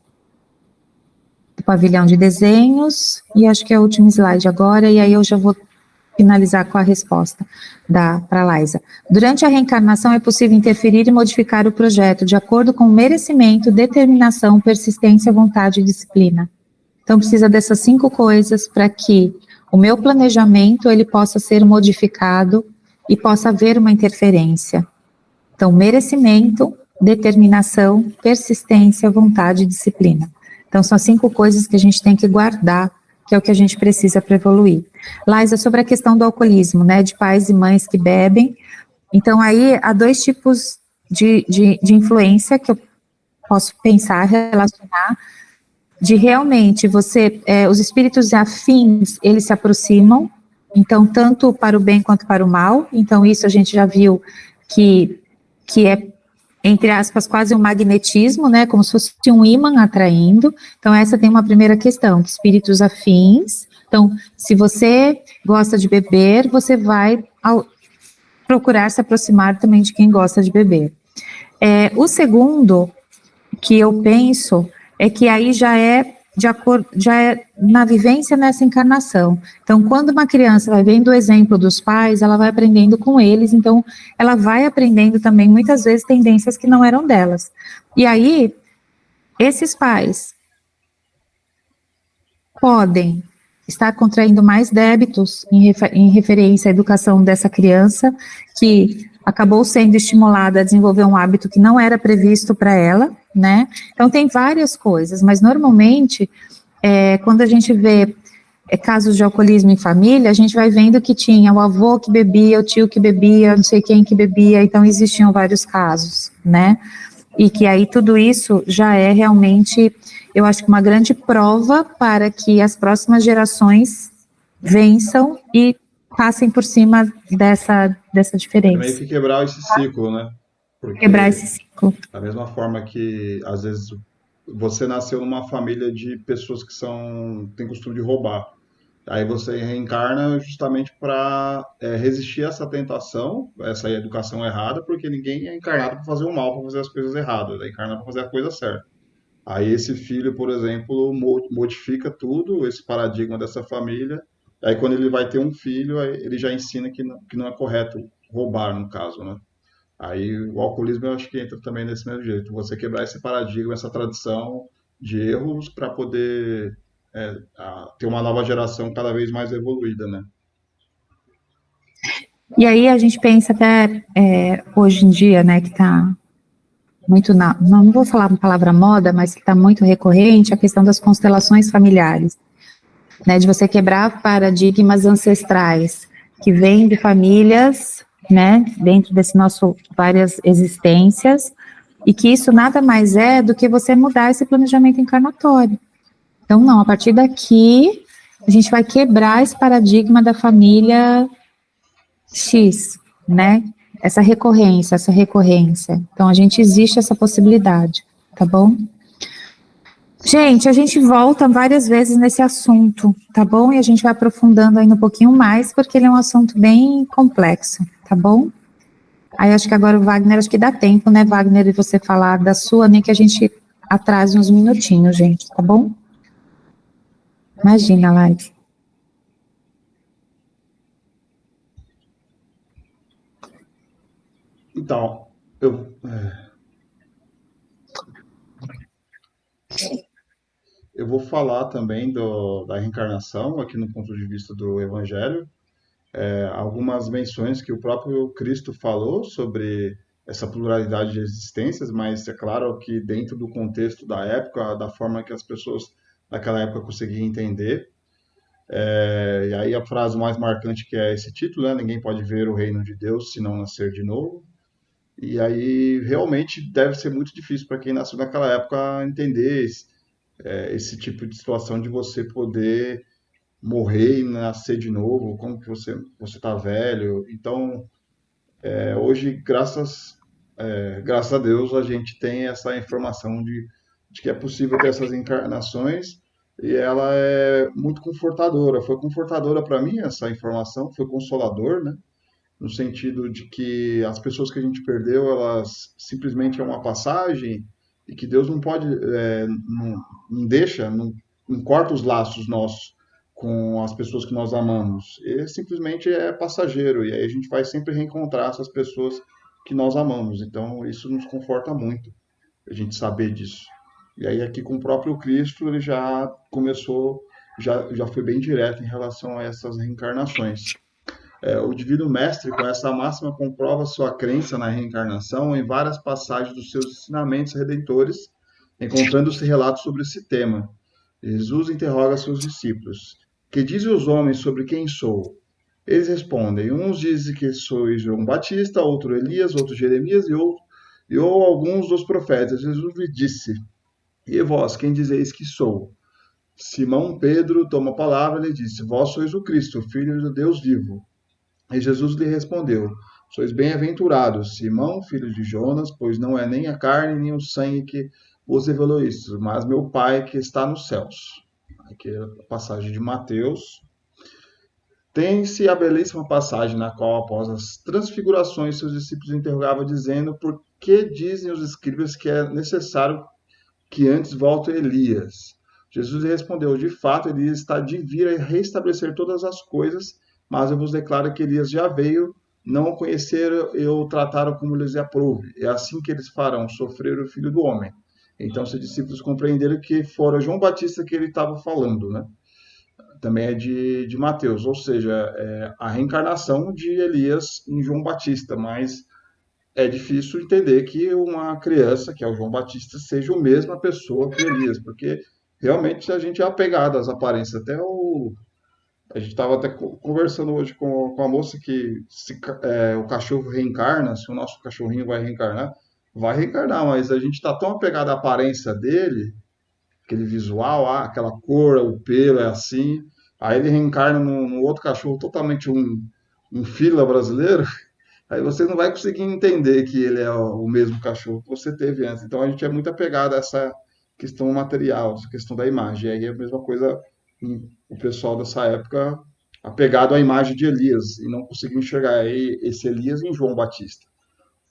Speaker 1: O pavilhão de desenhos, e acho que é o último slide agora, e aí eu já vou finalizar com a resposta para a Laísa. Durante a reencarnação é possível interferir e modificar o projeto de acordo com o merecimento, determinação, persistência, vontade e disciplina. Então precisa dessas 5 coisas para que o meu planejamento ele possa ser modificado e possa haver uma interferência. Então merecimento, determinação, persistência, vontade e disciplina. Então são 5 coisas que a gente tem que guardar, que é o que a gente precisa para evoluir. Laísa, sobre a questão do alcoolismo, né, de pais e mães que bebem, então aí há 2 tipos de influência que eu posso pensar, relacionar, de realmente os espíritos afins, eles se aproximam, Então, tanto para o bem quanto para o mal. Então, isso a gente já viu que é, entre aspas, quase um magnetismo, né? Como se fosse um ímã atraindo. Então, essa tem uma primeira questão, que espíritos afins. Então, se você gosta de beber, você vai procurar se aproximar também de quem gosta de beber. O segundo que eu penso é que aí já é na vivência nessa encarnação. Então, quando uma criança vai vendo o exemplo dos pais, ela vai aprendendo com eles, então ela vai aprendendo também, muitas vezes, tendências que não eram delas. E aí, esses pais podem estar contraindo mais débitos em referência à educação dessa criança, que acabou sendo estimulada a desenvolver um hábito que não era previsto para ela, né? Então, tem várias coisas, mas normalmente, quando a gente vê casos de alcoolismo em família, a gente vai vendo que tinha o avô que bebia, o tio que bebia, não sei quem que bebia, então existiam vários casos, né? E que aí tudo isso já é realmente, eu acho que uma grande prova para que as próximas gerações vençam e passem por cima dessa diferença.
Speaker 2: Meio que quebrar esse ciclo, né? Porque
Speaker 1: Quebrar esse ciclo.
Speaker 2: da mesma forma que, às vezes, você nasceu numa família de pessoas que têm costume de roubar. Aí você reencarna justamente para resistir a essa tentação, essa educação errada, porque ninguém é encarnado para fazer o mal, para fazer as coisas erradas, é encarnado para fazer a coisa certa. Aí esse filho, por exemplo, modifica tudo, esse paradigma dessa família. Aí quando ele vai ter um filho, aí ele já ensina que não é correto roubar, no caso, né? Aí o alcoolismo eu acho que entra também nesse mesmo jeito. Você quebrar esse paradigma, essa tradição de erros para poder ter uma nova geração cada vez mais evoluída, né?
Speaker 1: E aí a gente pensa até hoje em dia, né, que está muito não vou falar uma palavra moda, mas que está muito recorrente, a questão das constelações familiares, né, de você quebrar paradigmas ancestrais, que vêm de famílias, né, dentro desse nosso várias existências, e que isso nada mais é do que você mudar esse planejamento encarnatório. Então, não, a partir daqui, a gente vai quebrar esse paradigma da família X, né, essa recorrência. Então, existe essa possibilidade, tá bom? Gente, a gente volta várias vezes nesse assunto, tá bom? E a gente vai aprofundando ainda um pouquinho mais, porque ele é um assunto bem complexo, tá bom? Aí acho que agora o Wagner, acho que dá tempo, né, Wagner, de você falar da sua, nem que a gente atrase uns minutinhos, gente, tá bom? Imagina, live.
Speaker 2: Então, eu vou falar também da reencarnação, aqui no ponto de vista do Evangelho. Algumas menções que o próprio Cristo falou sobre essa pluralidade de existências, mas é claro que dentro do contexto da época, da forma que as pessoas naquela época conseguiam entender. E aí a frase mais marcante que é esse título, né? Ninguém pode ver o reino de Deus se não nascer de novo. E aí realmente deve ser muito difícil para quem nasceu naquela época entender esse tipo de situação de você poder morrer e nascer de novo, como que você está velho. Então, hoje, graças a Deus, a gente tem essa informação de que é possível ter essas encarnações e ela é muito confortadora. Foi confortadora para mim essa informação, foi consolador, né? No sentido de que as pessoas que a gente perdeu, elas simplesmente é uma passagem e que Deus não pode, não deixa, não corta os laços nossos com as pessoas que nós amamos. Ele simplesmente é passageiro e aí a gente vai sempre reencontrar essas pessoas que nós amamos. Então isso nos conforta muito, a gente saber disso. E aí aqui com o próprio Cristo ele já começou, já foi bem direto em relação a essas reencarnações. O Divino Mestre, com essa máxima, comprova sua crença na reencarnação em várias passagens dos seus ensinamentos redentores, encontrando-se relatos sobre esse tema. Jesus interroga seus discípulos: que dizem os homens sobre quem sou? Eles respondem: uns dizem que sois João Batista, outro Elias, outro Jeremias ou alguns dos profetas. Jesus lhe disse: e vós, quem dizeis que sou? Simão Pedro tomou a palavra e lhe disse: Vós sois o Cristo, o Filho do Deus vivo. E Jesus lhe respondeu: Sois bem-aventurados, Simão, filho de Jonas, pois não é nem a carne nem o sangue que vos revelou isso, mas meu Pai que está nos céus. Aqui é a passagem de Mateus. Tem-se a belíssima passagem na qual, após as transfigurações, seus discípulos interrogavam, dizendo: Por que dizem os escribas que é necessário que antes volte Elias? Jesus respondeu: De fato, Elias está de vir a restabelecer todas as coisas, mas eu vos declaro que Elias já veio, não o conheceram e o trataram como lhes aprouve. É assim que eles farão sofrer o Filho do Homem. Então, seus discípulos compreenderam que fora João Batista que ele estava falando, né? Também é de Mateus, ou seja, a reencarnação de Elias em João Batista, mas é difícil entender que uma criança, que é o João Batista, seja a mesma pessoa que Elias, porque realmente a gente é apegado às aparências. A gente estava até conversando hoje com a moça que se o cachorro reencarna, se o nosso cachorrinho vai reencarnar, mas a gente está tão apegado à aparência dele, aquele visual, aquela cor, o pelo é assim, aí ele reencarna num outro cachorro totalmente um fila brasileiro, aí você não vai conseguir entender que ele é o mesmo cachorro que você teve antes. Então a gente é muito apegado a essa questão material, essa questão da imagem. E aí é a mesma coisa o pessoal dessa época apegado à imagem de Elias e não conseguiu enxergar esse Elias em João Batista.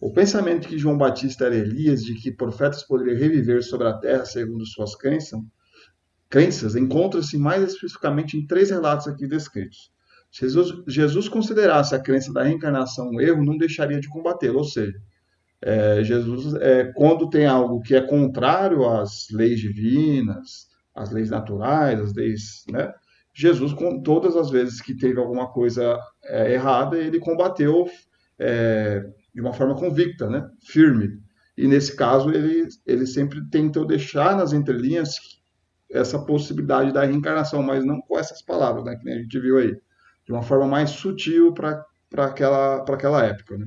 Speaker 2: O pensamento de que João Batista era Elias, de que profetas poderiam reviver sobre a terra segundo suas crenças, encontra-se mais especificamente em 3 relatos aqui descritos. Se Jesus considerasse a crença da reencarnação um erro, não deixaria de combatê-lo. Ou seja, Jesus, quando tem algo que é contrário às leis divinas, às leis naturais, às leis, né? Jesus, todas as vezes que teve alguma coisa errada, ele combateu de uma forma convicta, né? Firme. E nesse caso, ele sempre tentou deixar nas entrelinhas essa possibilidade da reencarnação, mas não com essas palavras, né? Que a gente viu aí. De uma forma mais sutil para aquela época, né?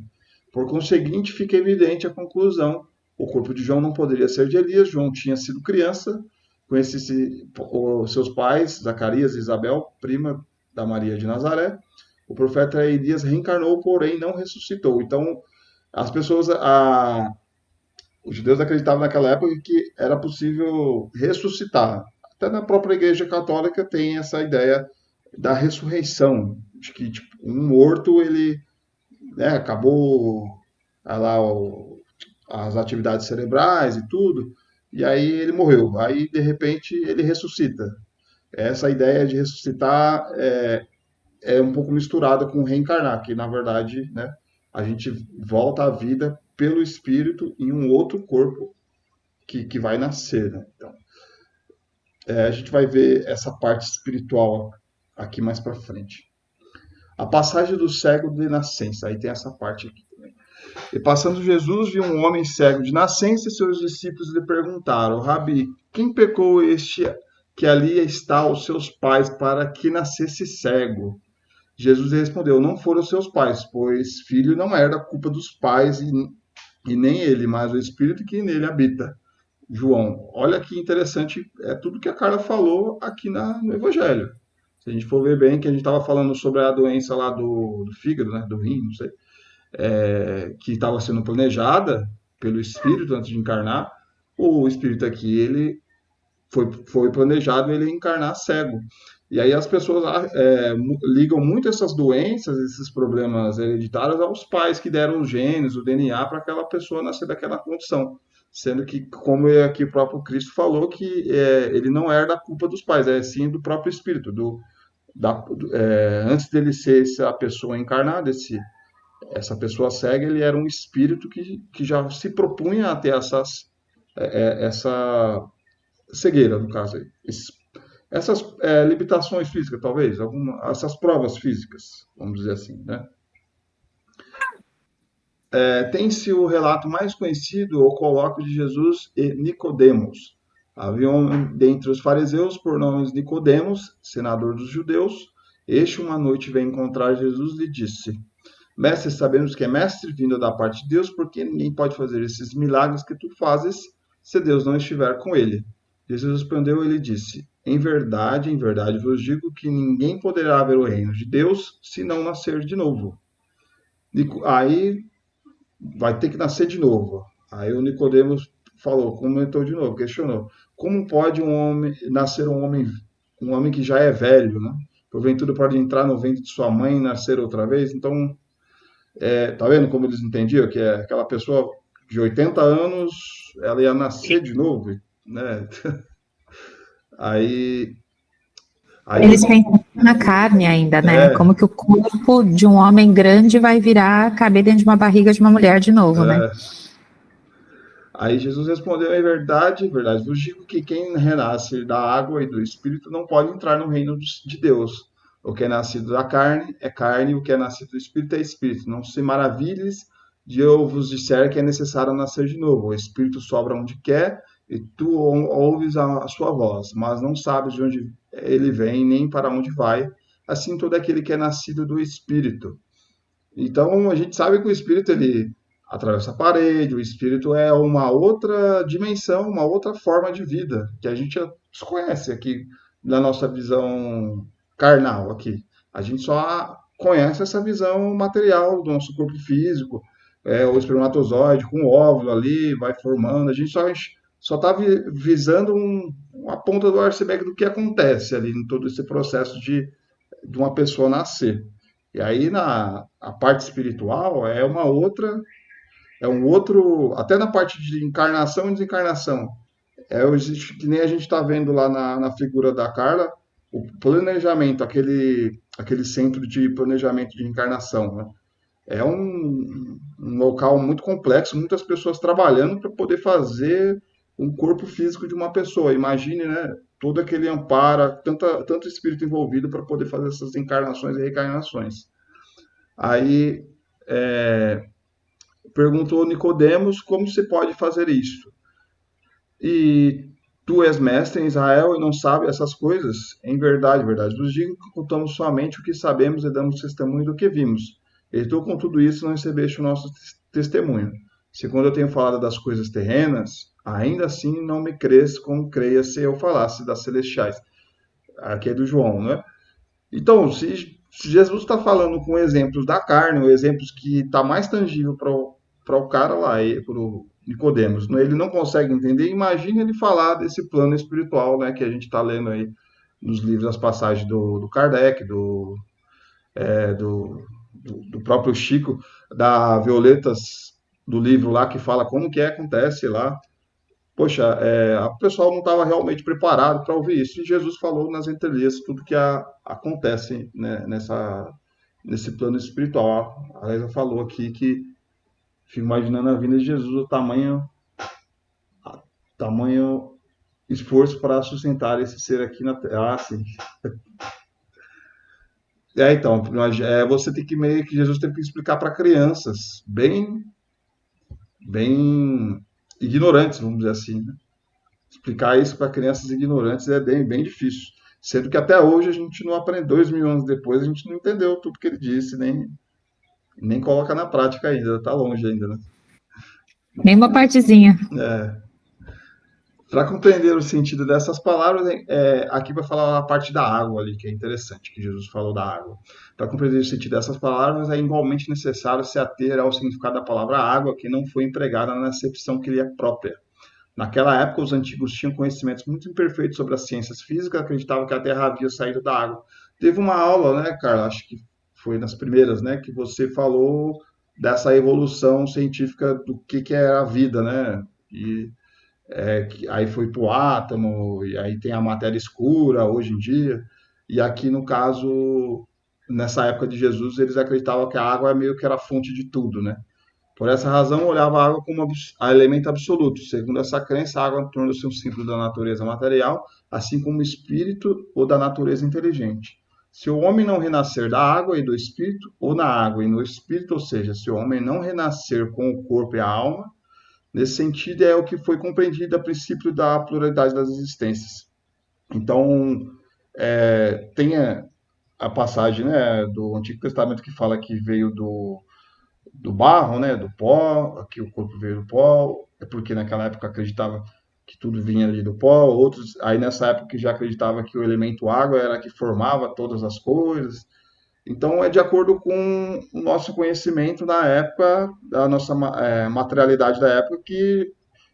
Speaker 2: Por conseguinte, fica evidente a conclusão. O corpo de João não poderia ser de Elias. João tinha sido criança, conhecesse os seus pais, Zacarias e Isabel, prima da Maria de Nazaré. O profeta Elias reencarnou, porém não ressuscitou. Então, as pessoas, os judeus acreditavam naquela época que era possível ressuscitar. Até na própria Igreja Católica tem essa ideia da ressurreição, de que tipo, um morto, ele acabou lá as atividades cerebrais e tudo, e aí ele morreu. Aí, de repente, ele ressuscita. Essa ideia de ressuscitar é um pouco misturada com reencarnar, que, na verdade, né, a gente volta à vida pelo espírito em um outro corpo que vai nascer. Né? Então, a gente vai ver essa parte espiritual aqui mais para frente. A passagem do cego de nascença. Aí tem essa parte aqui também. E passando Jesus, viu um homem cego de nascença e seus discípulos lhe perguntaram: Rabi, quem pecou este que ali está os seus pais para que nascesse cego? Jesus respondeu: não foram seus pais, pois filho não era da culpa dos pais e nem ele, mas o espírito que nele habita. João, olha que interessante, é tudo que a Carla falou aqui no Evangelho. Se a gente for ver bem, que a gente estava falando sobre a doença lá do fígado, né, do rim, não sei, que estava sendo planejada pelo espírito antes de encarnar, o espírito aqui, ele foi planejado ele encarnar cego. E aí as pessoas ligam muito essas doenças, esses problemas hereditários aos pais que deram os genes, o DNA, para aquela pessoa nascer daquela condição. Sendo que, como aqui o próprio Cristo falou, que ele não era da culpa dos pais, é sim do próprio espírito. Antes dele ser essa pessoa encarnada, essa pessoa cega, ele era um espírito que já se propunha a ter essa cegueira, no caso aí. Essas limitações físicas, talvez, essas provas físicas, vamos dizer assim, né? Tem-se o relato mais conhecido, o colóquio de Jesus e Nicodemos. Havia um dentre os fariseus, por nome Nicodemos, senador dos judeus. Este, uma noite, veio encontrar Jesus e lhe disse: Mestre, sabemos que é mestre vindo da parte de Deus, porque ninguém pode fazer esses milagres que tu fazes se Deus não estiver com ele. Jesus respondeu e lhe disse: em verdade vos digo que ninguém poderá ver o reino de Deus se não nascer de novo. Aí vai ter que nascer de novo. Aí o Nicodemos falou, comentou de novo, questionou: como pode nascer um homem que já é velho, né? Porventura pode entrar no ventre de sua mãe e nascer outra vez? Então, tá vendo como eles entendiam que aquela pessoa de 80 anos, ela ia nascer de novo, né? Aí,
Speaker 1: Eles pensam na carne ainda, né?
Speaker 2: É.
Speaker 1: Como que o corpo de um homem grande vai caber dentro de uma barriga de uma mulher de novo, né?
Speaker 2: Aí Jesus respondeu: em verdade vos digo que quem renasce da água e do Espírito não pode entrar no reino de Deus. O que é nascido da carne é carne, o que é nascido do Espírito é Espírito. Não se maravilhes de eu vos disser que é necessário nascer de novo. O Espírito sobra onde quer e tu ouves a sua voz, mas não sabes de onde ele vem nem para onde vai. Assim todo aquele que é nascido do Espírito. Então a gente sabe que o Espírito ele atravessa a parede, o Espírito é uma outra dimensão, uma outra forma de vida que a gente desconhece aqui na nossa visão carnal aqui. A gente só conhece essa visão material do nosso corpo físico, o espermatozoide com o óvulo ali, vai formando. A gente só está visando uma ponta do iceberg do que acontece ali em todo esse processo de uma pessoa nascer. E aí a parte espiritual é um outro, até na parte de encarnação e desencarnação. Que nem a gente está vendo lá na figura da Carla, o planejamento, aquele centro de planejamento de encarnação, né? É um local muito complexo, muitas pessoas trabalhando para poder fazer um corpo físico de uma pessoa. Imagine, né? Todo aquele amparo, tanto espírito envolvido para poder fazer essas encarnações e reencarnações. Aí perguntou Nicodemos como se pode fazer isso. E tu és mestre em Israel e não sabe essas coisas? Em verdade vos digo que contamos somente o que sabemos e damos testemunho do que vimos. E tu com tudo isso não recebeste o nosso testemunho. Se quando eu tenho falado das coisas terrenas, ainda assim não me crês como creia se eu falasse das celestiais. Aqui é do João, né? Então, se Jesus está falando com exemplos da carne, ou exemplos que está mais tangível para o cara lá, para o Nicodemos, né? Ele não consegue entender, imagine ele falar desse plano espiritual, né, que a gente está lendo aí nos livros, as passagens do Kardec, do próprio Chico, da Violetas, do livro lá, que fala como que acontece lá. Poxa, o pessoal não estava realmente preparado para ouvir isso. E Jesus falou nas entrelinhas tudo que acontece, né, nesse plano espiritual. A Leisa falou aqui que fico imaginando a vinda de Jesus, o tamanho esforço para sustentar esse ser aqui na Terra. Ah, sim. Então, você tem que meio que Jesus teve que explicar para crianças bem ignorantes, vamos dizer assim, né? Explicar isso para crianças ignorantes é bem difícil. Sendo que até hoje a gente não aprendeu, 2000 anos depois, a gente não entendeu tudo que ele disse, nem coloca na prática ainda, está longe ainda, né?
Speaker 1: Nem uma partezinha.
Speaker 2: Para compreender o sentido dessas palavras, aqui vai falar a parte da água ali, que é interessante, que Jesus falou da água. Para compreender o sentido dessas palavras, é igualmente necessário se ater ao significado da palavra água, que não foi empregada na acepção que lhe é própria. Naquela época, os antigos tinham conhecimentos muito imperfeitos sobre as ciências físicas, acreditavam que a Terra havia saído da água. Teve uma aula, né, Carla? Acho que foi nas primeiras, né, que você falou dessa evolução científica do que é a vida, né? E aí foi para o átomo, e aí tem a matéria escura hoje em dia. E aqui, no caso, nessa época de Jesus, eles acreditavam que a água meio que era a fonte de tudo, né? Por essa razão, olhava a água como elemento absoluto. Segundo essa crença, a água torna-se um símbolo da natureza material, assim como o espírito ou da natureza inteligente. Se o homem não renascer da água e do espírito, ou na água e no espírito, ou seja, se o homem não renascer com o corpo e a alma, nesse sentido é o que foi compreendido a princípio da pluralidade das existências. Então, tem a passagem, né, do Antigo Testamento que fala que veio do barro, né, do pó, que o corpo veio do pó, é porque naquela época acreditava que tudo vinha ali do pó, outros aí nessa época já acreditavam que o elemento água era que formava todas as coisas. Então é de acordo com o nosso conhecimento na época, da nossa materialidade da época, que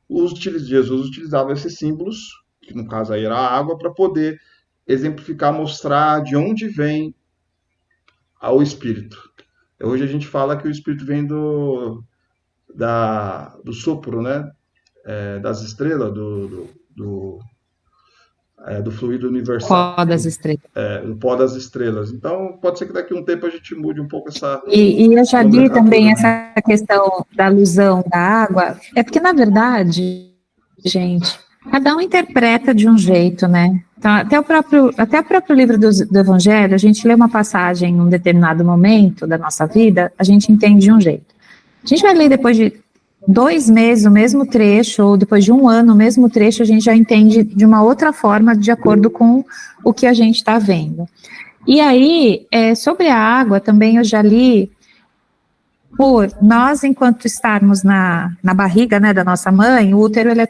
Speaker 2: Jesus utilizava esses símbolos, que no caso aí era a água, para poder exemplificar, mostrar de onde vem o Espírito. Hoje a gente fala que o Espírito vem do sopro, né? Das estrelas, do fluido universal.
Speaker 1: Pó das estrelas.
Speaker 2: Do pó das estrelas. Então, pode ser que daqui a um tempo a gente mude um pouco essa...
Speaker 1: E eu já li também essa questão da alusão da água. É porque, na verdade, gente, cada um interpreta de um jeito, né? Então, até o próprio livro do Evangelho, a gente lê uma passagem em um determinado momento da nossa vida, a gente entende de um jeito. A gente vai ler depois de 2 meses o mesmo trecho, ou depois de 1 ano o mesmo trecho, a gente já entende de uma outra forma, de acordo com o que a gente está vendo. E aí, sobre a água, também eu já li, por nós, enquanto estarmos na barriga, né, da nossa mãe, o útero, ele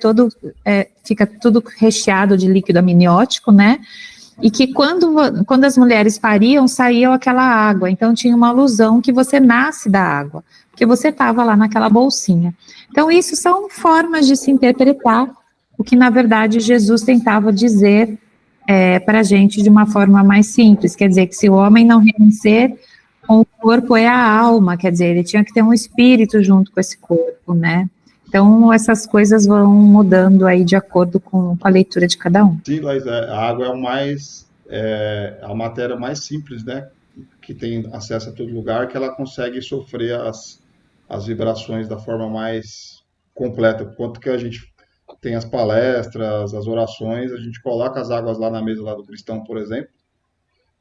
Speaker 1: fica tudo recheado de líquido amniótico, né, e que quando as mulheres pariam, saía aquela água, então tinha uma alusão que você nasce da água, porque você estava lá naquela bolsinha. Então, isso são formas de se interpretar o que, na verdade, Jesus tentava dizer para a gente de uma forma mais simples, quer dizer, que se o homem não renascer, o corpo é a alma, quer dizer, ele tinha que ter um espírito junto com esse corpo, né? Então, essas coisas vão mudando aí de acordo com a leitura de cada um.
Speaker 2: Sim, Laís, a água é a matéria mais simples, né? Que tem acesso a todo lugar, que ela consegue sofrer as vibrações da forma mais completa. Quanto que a gente tem as palestras, as orações, a gente coloca as águas lá na mesa lá do cristão, por exemplo,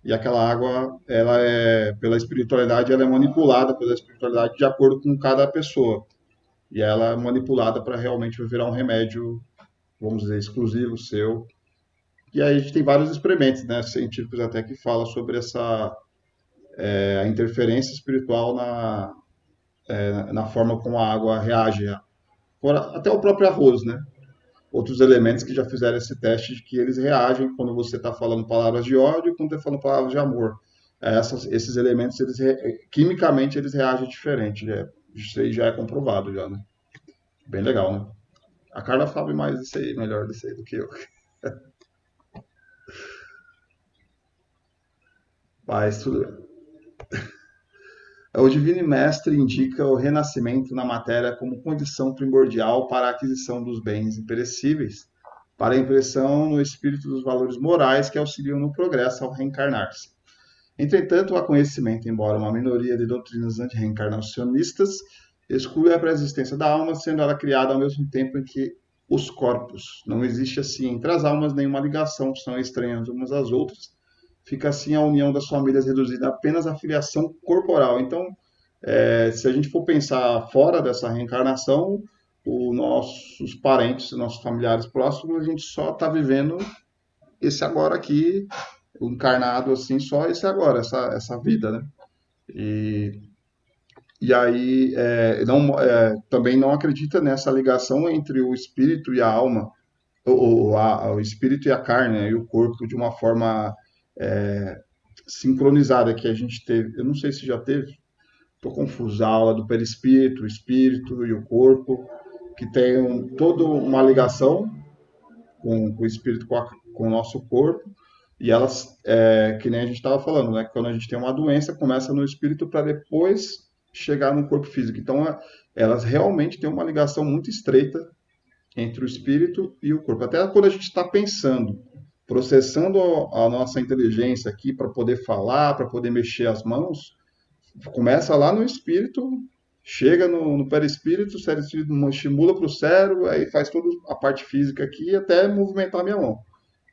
Speaker 2: e aquela água, pela espiritualidade, ela é manipulada pela espiritualidade de acordo com cada pessoa. E ela é manipulada para realmente virar um remédio, vamos dizer, exclusivo seu. E aí a gente tem vários experimentos, né, científicos até que falam sobre a interferência espiritual na forma como a água reage. Até o próprio arroz, né? Outros elementos que já fizeram esse teste de que eles reagem quando você está falando palavras de ódio e quando está falando palavras de amor. Esses elementos, quimicamente, eles reagem diferente. Isso aí já é comprovado, já, né? Bem legal, né? A Carla sabe mais disso aí, melhor disso aí do que eu. Mas tudo bem. O Divino Mestre indica o renascimento na matéria como condição primordial para a aquisição dos bens imperecíveis, para a impressão no espírito dos valores morais que auxiliam no progresso ao reencarnar-se. Entretanto, o conhecimento, embora uma minoria de doutrinas anti-reencarnacionistas, exclui a pré-existência da alma, sendo ela criada ao mesmo tempo em que os corpos. Não existe assim entre as almas nenhuma ligação, são estranhas umas às outras. Fica assim a união das famílias reduzida apenas à filiação corporal. Então, se a gente for pensar fora dessa reencarnação, os nossos parentes, nossos familiares próximos, a gente só está vivendo esse agora aqui, encarnado assim, só esse agora, essa vida, né? E aí, também não acredita nessa ligação entre o espírito e a alma, o espírito e a carne, né, e o corpo de uma forma sincronizada que a gente teve. Eu não sei se já teve, estou confuso, a aula do perispírito, o espírito e o corpo, que tem toda uma ligação com o espírito, com o nosso corpo, e elas, que nem a gente estava falando, né, quando a gente tem uma doença, começa no espírito para depois chegar no corpo físico. Então, elas realmente têm uma ligação muito estreita entre o espírito e o corpo. Até quando a gente está pensando, processando a nossa inteligência aqui para poder falar, para poder mexer as mãos, começa lá no espírito, chega no perispírito, o cérebro estimula para o cérebro, aí faz toda a parte física aqui até movimentar a minha mão.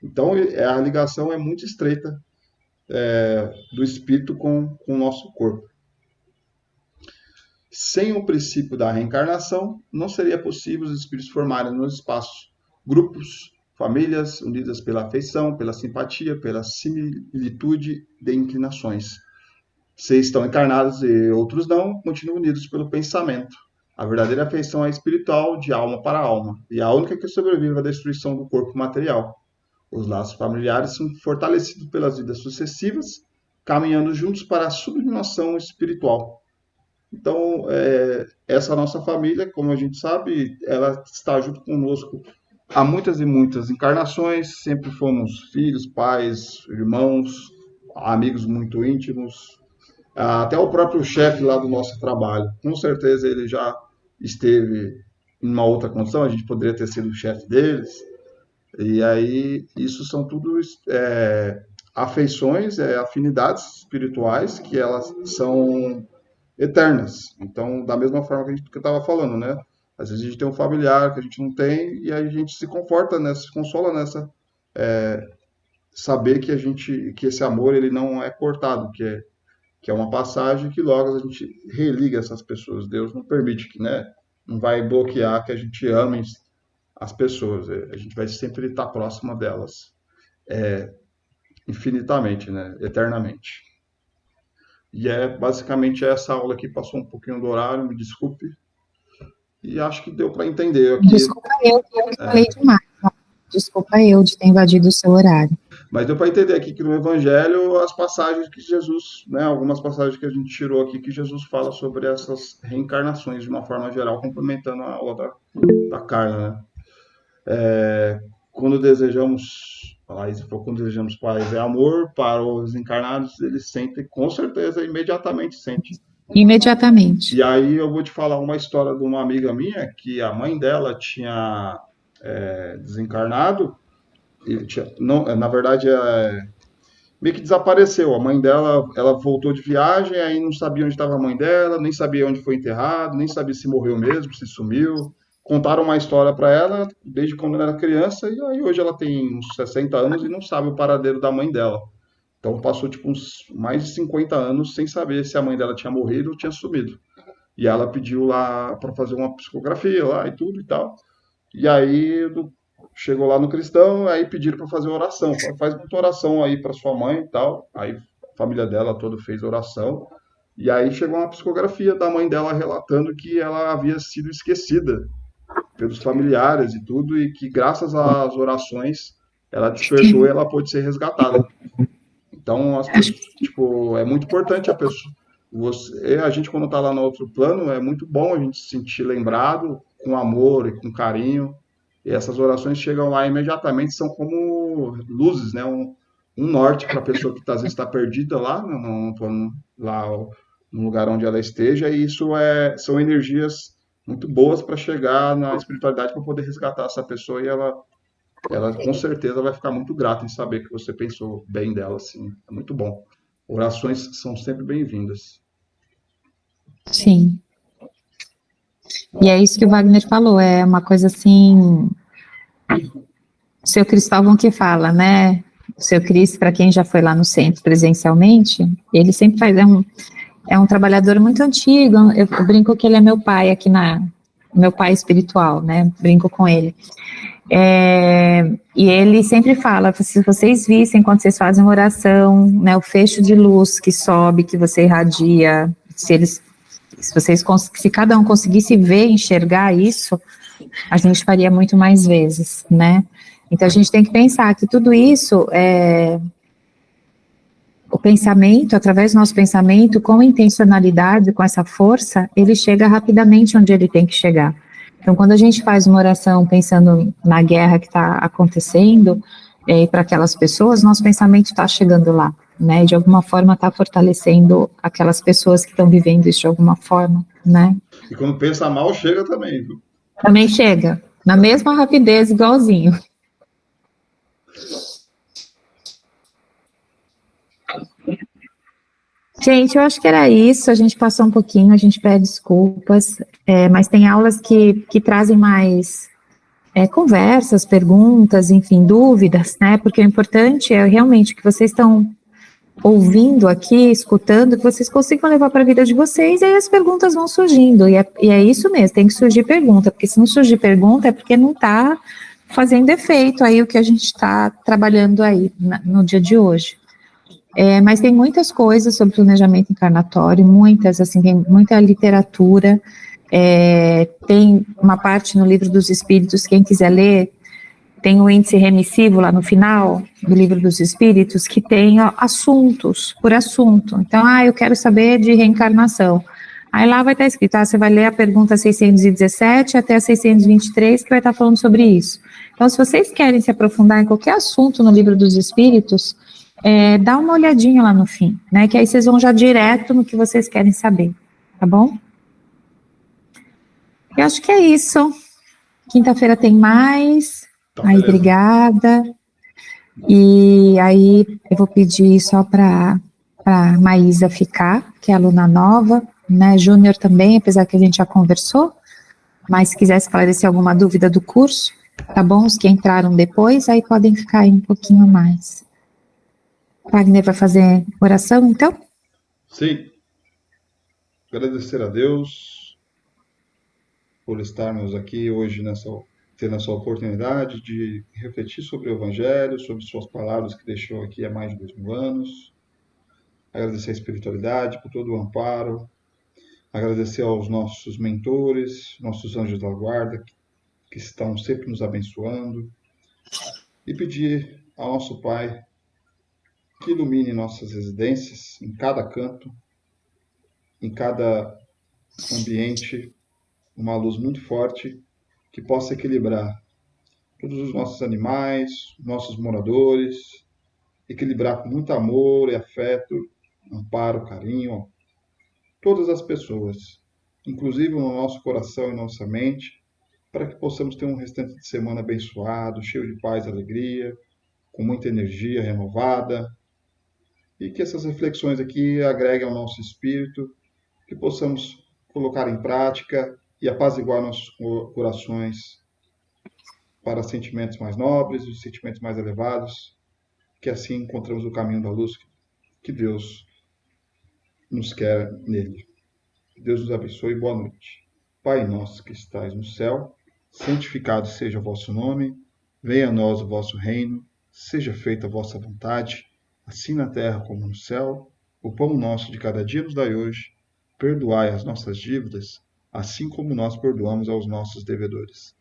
Speaker 2: Então, a ligação é muito estreita do espírito com o nosso corpo. Sem o princípio da reencarnação, não seria possível os espíritos formarem nos espaços grupos, famílias unidas pela afeição, pela simpatia, pela similitude de inclinações. Se estão encarnados e outros não, continuam unidos pelo pensamento. A verdadeira afeição é espiritual, de alma para alma, e a única que sobrevive à destruição do corpo material. Os laços familiares são fortalecidos pelas vidas sucessivas, caminhando juntos para a sublimação espiritual. Então, essa nossa família, como a gente sabe, ela está junto conosco há muitas e muitas encarnações, sempre fomos filhos, pais, irmãos, amigos muito íntimos, até o próprio chefe lá do nosso trabalho. Com certeza ele já esteve em uma outra condição, a gente poderia ter sido o chefe deles, e aí isso são tudo afeições, afinidades espirituais que elas são eternas. Então, da mesma forma que a gente estava falando, né? Às vezes a gente tem um familiar que a gente não tem e aí a gente se conforta nessa, se consola nessa, saber que esse amor ele não é cortado, que é uma passagem que logo a gente religa essas pessoas. Deus não permite que, né? Não vai bloquear que a gente ame as pessoas. A gente vai sempre estar próxima delas, infinitamente, né? Eternamente. E basicamente essa aula aqui, passou um pouquinho do horário, me desculpe. E acho que deu para entender aqui.
Speaker 1: Desculpa eu falei demais. Desculpa eu de ter invadido o seu horário.
Speaker 2: Mas deu para entender aqui que no Evangelho, as passagens que Jesus, né, algumas passagens que a gente tirou aqui, que Jesus fala sobre essas reencarnações de uma forma geral, complementando a aula da Carla, né? Quando desejamos, quando desejamos paz é amor, para os encarnados, eles sentem, com certeza, imediatamente sentem.
Speaker 1: Imediatamente.
Speaker 2: E aí eu vou te falar uma história de uma amiga minha, que a mãe dela tinha desencarnado, na verdade, meio que desapareceu. A mãe dela, ela voltou de viagem, aí não sabia onde estava a mãe dela, nem sabia onde foi enterrado, nem sabia se morreu mesmo, se sumiu. Contaram uma história para ela desde quando ela era criança, e aí hoje ela tem uns 60 anos e não sabe o paradeiro da mãe dela. Então passou tipo uns mais de 50 anos sem saber se a mãe dela tinha morrido ou tinha sumido. E ela pediu lá para fazer uma psicografia lá e tudo e tal. E aí chegou lá no cristão, aí pediram para fazer oração. Faz muita oração aí para sua mãe e tal. Aí a família dela toda fez oração. E aí chegou uma psicografia da mãe dela relatando que ela havia sido esquecida pelos familiares e tudo, e que graças às orações ela despertou e ela pôde ser resgatada. Então, tipo, é muito importante a pessoa. A gente, quando está lá no outro plano, é muito bom a gente se sentir lembrado, com amor e com carinho. E essas orações chegam lá imediatamente, são como luzes, né? Um norte para a pessoa que às vezes está perdida lá no lugar onde ela esteja. E isso são energias muito boas para chegar na espiritualidade, para poder resgatar essa pessoa, e ela com certeza vai ficar muito grata em saber que você pensou bem dela, assim. É muito bom. Orações são sempre bem-vindas.
Speaker 1: Sim. E é isso que o Wagner falou, é uma coisa assim, o seu Cristóvão que fala, né? O seu Cris, para quem já foi lá no centro presencialmente, ele sempre faz, é um trabalhador muito antigo, eu brinco que ele é meu pai aqui meu pai espiritual, né? Brinco com ele. E ele sempre fala, se vocês vissem quando vocês fazem uma oração, né, o fecho de luz que sobe, que você irradia, se cada um conseguisse ver, enxergar isso, a gente faria muito mais vezes, né? Então a gente tem que pensar que tudo isso o pensamento, através do nosso pensamento, com intencionalidade, com essa força, ele chega rapidamente onde ele tem que chegar. Então, quando a gente faz uma oração pensando na guerra que está acontecendo, para aquelas pessoas, nosso pensamento está chegando lá, né? De alguma forma está fortalecendo aquelas pessoas que estão vivendo isso de alguma forma, né?
Speaker 2: E quando pensa mal, chega também, viu?
Speaker 1: Também chega, na mesma rapidez, igualzinho. Gente, eu acho que era isso, a gente passou um pouquinho, a gente pede desculpas, mas tem aulas que trazem mais conversas, perguntas, enfim, dúvidas, né, porque o importante é realmente que vocês estão ouvindo aqui, escutando, que vocês consigam levar para a vida de vocês, e aí as perguntas vão surgindo, e é isso mesmo, tem que surgir pergunta, porque se não surgir pergunta é porque não está fazendo efeito aí o que a gente está trabalhando aí no dia de hoje. Mas tem muitas coisas sobre planejamento encarnatório, muitas, assim, tem muita literatura, Tem uma parte no Livro dos Espíritos, quem quiser ler, tem um índice remissivo lá no final do Livro dos Espíritos, que tem assuntos, por assunto. Então, eu quero saber de reencarnação. Aí lá vai estar escrito, você vai ler a pergunta 617 até a 623, que vai estar falando sobre isso. Então, se vocês querem se aprofundar em qualquer assunto no Livro dos Espíritos, dá uma olhadinha lá no fim, né? Que aí vocês vão já direto no que vocês querem saber, tá bom? Eu acho que é isso. Quinta-feira tem mais. Aí, obrigada. E aí, eu vou pedir só para Maísa ficar, que é aluna nova, né? Júnior também, apesar que a gente já conversou. Mas se quiser esclarecer alguma dúvida do curso, tá bom? Os que entraram depois, aí podem ficar aí um pouquinho mais. Wagner vai fazer oração, então?
Speaker 2: Sim. Agradecer a Deus por estarmos aqui hoje tendo essa oportunidade de refletir sobre o Evangelho, sobre suas palavras que deixou aqui há mais de 2000 anos. Agradecer a espiritualidade por todo o amparo. Agradecer aos nossos mentores, nossos anjos da guarda, que estão sempre nos abençoando. E pedir ao nosso Pai que ilumine nossas residências, em cada canto, em cada ambiente, uma luz muito forte que possa equilibrar todos os nossos animais, nossos moradores, equilibrar com muito amor e afeto, amparo, carinho, todas as pessoas, inclusive no nosso coração e nossa mente, para que possamos ter um restante de semana abençoado, cheio de paz e alegria, com muita energia renovada, e que essas reflexões aqui agreguem ao nosso espírito, que possamos colocar em prática e apaziguar nossos corações para sentimentos mais nobres e sentimentos mais elevados, que assim encontramos o caminho da luz que Deus nos quer nele. Deus nos abençoe e boa noite. Pai nosso que estais no céu, santificado seja o vosso nome, venha a nós o vosso reino, seja feita a vossa vontade, assim na terra como no céu. O pão nosso de cada dia nos dai hoje, perdoai as nossas dívidas, assim como nós perdoamos aos nossos devedores.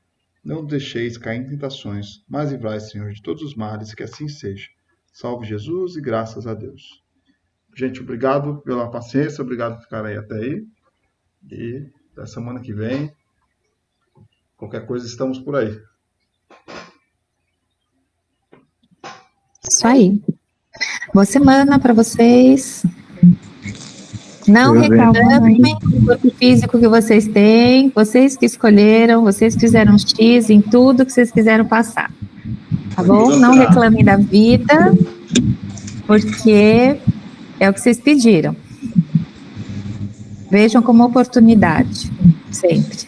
Speaker 2: Não nos deixeis cair em tentações, mas livrai, Senhor, de todos os males, que assim seja. Salve Jesus e graças a Deus. Gente, obrigado pela paciência, obrigado por ficar aí até aí. E da semana que vem, qualquer coisa, estamos por aí.
Speaker 1: Isso aí. Boa semana para vocês. Não reclamem do corpo físico que vocês têm, vocês que escolheram, vocês fizeram X em tudo que vocês quiseram passar. Tá bom? Não reclamem da vida, porque é o que vocês pediram. Vejam como oportunidade, sempre.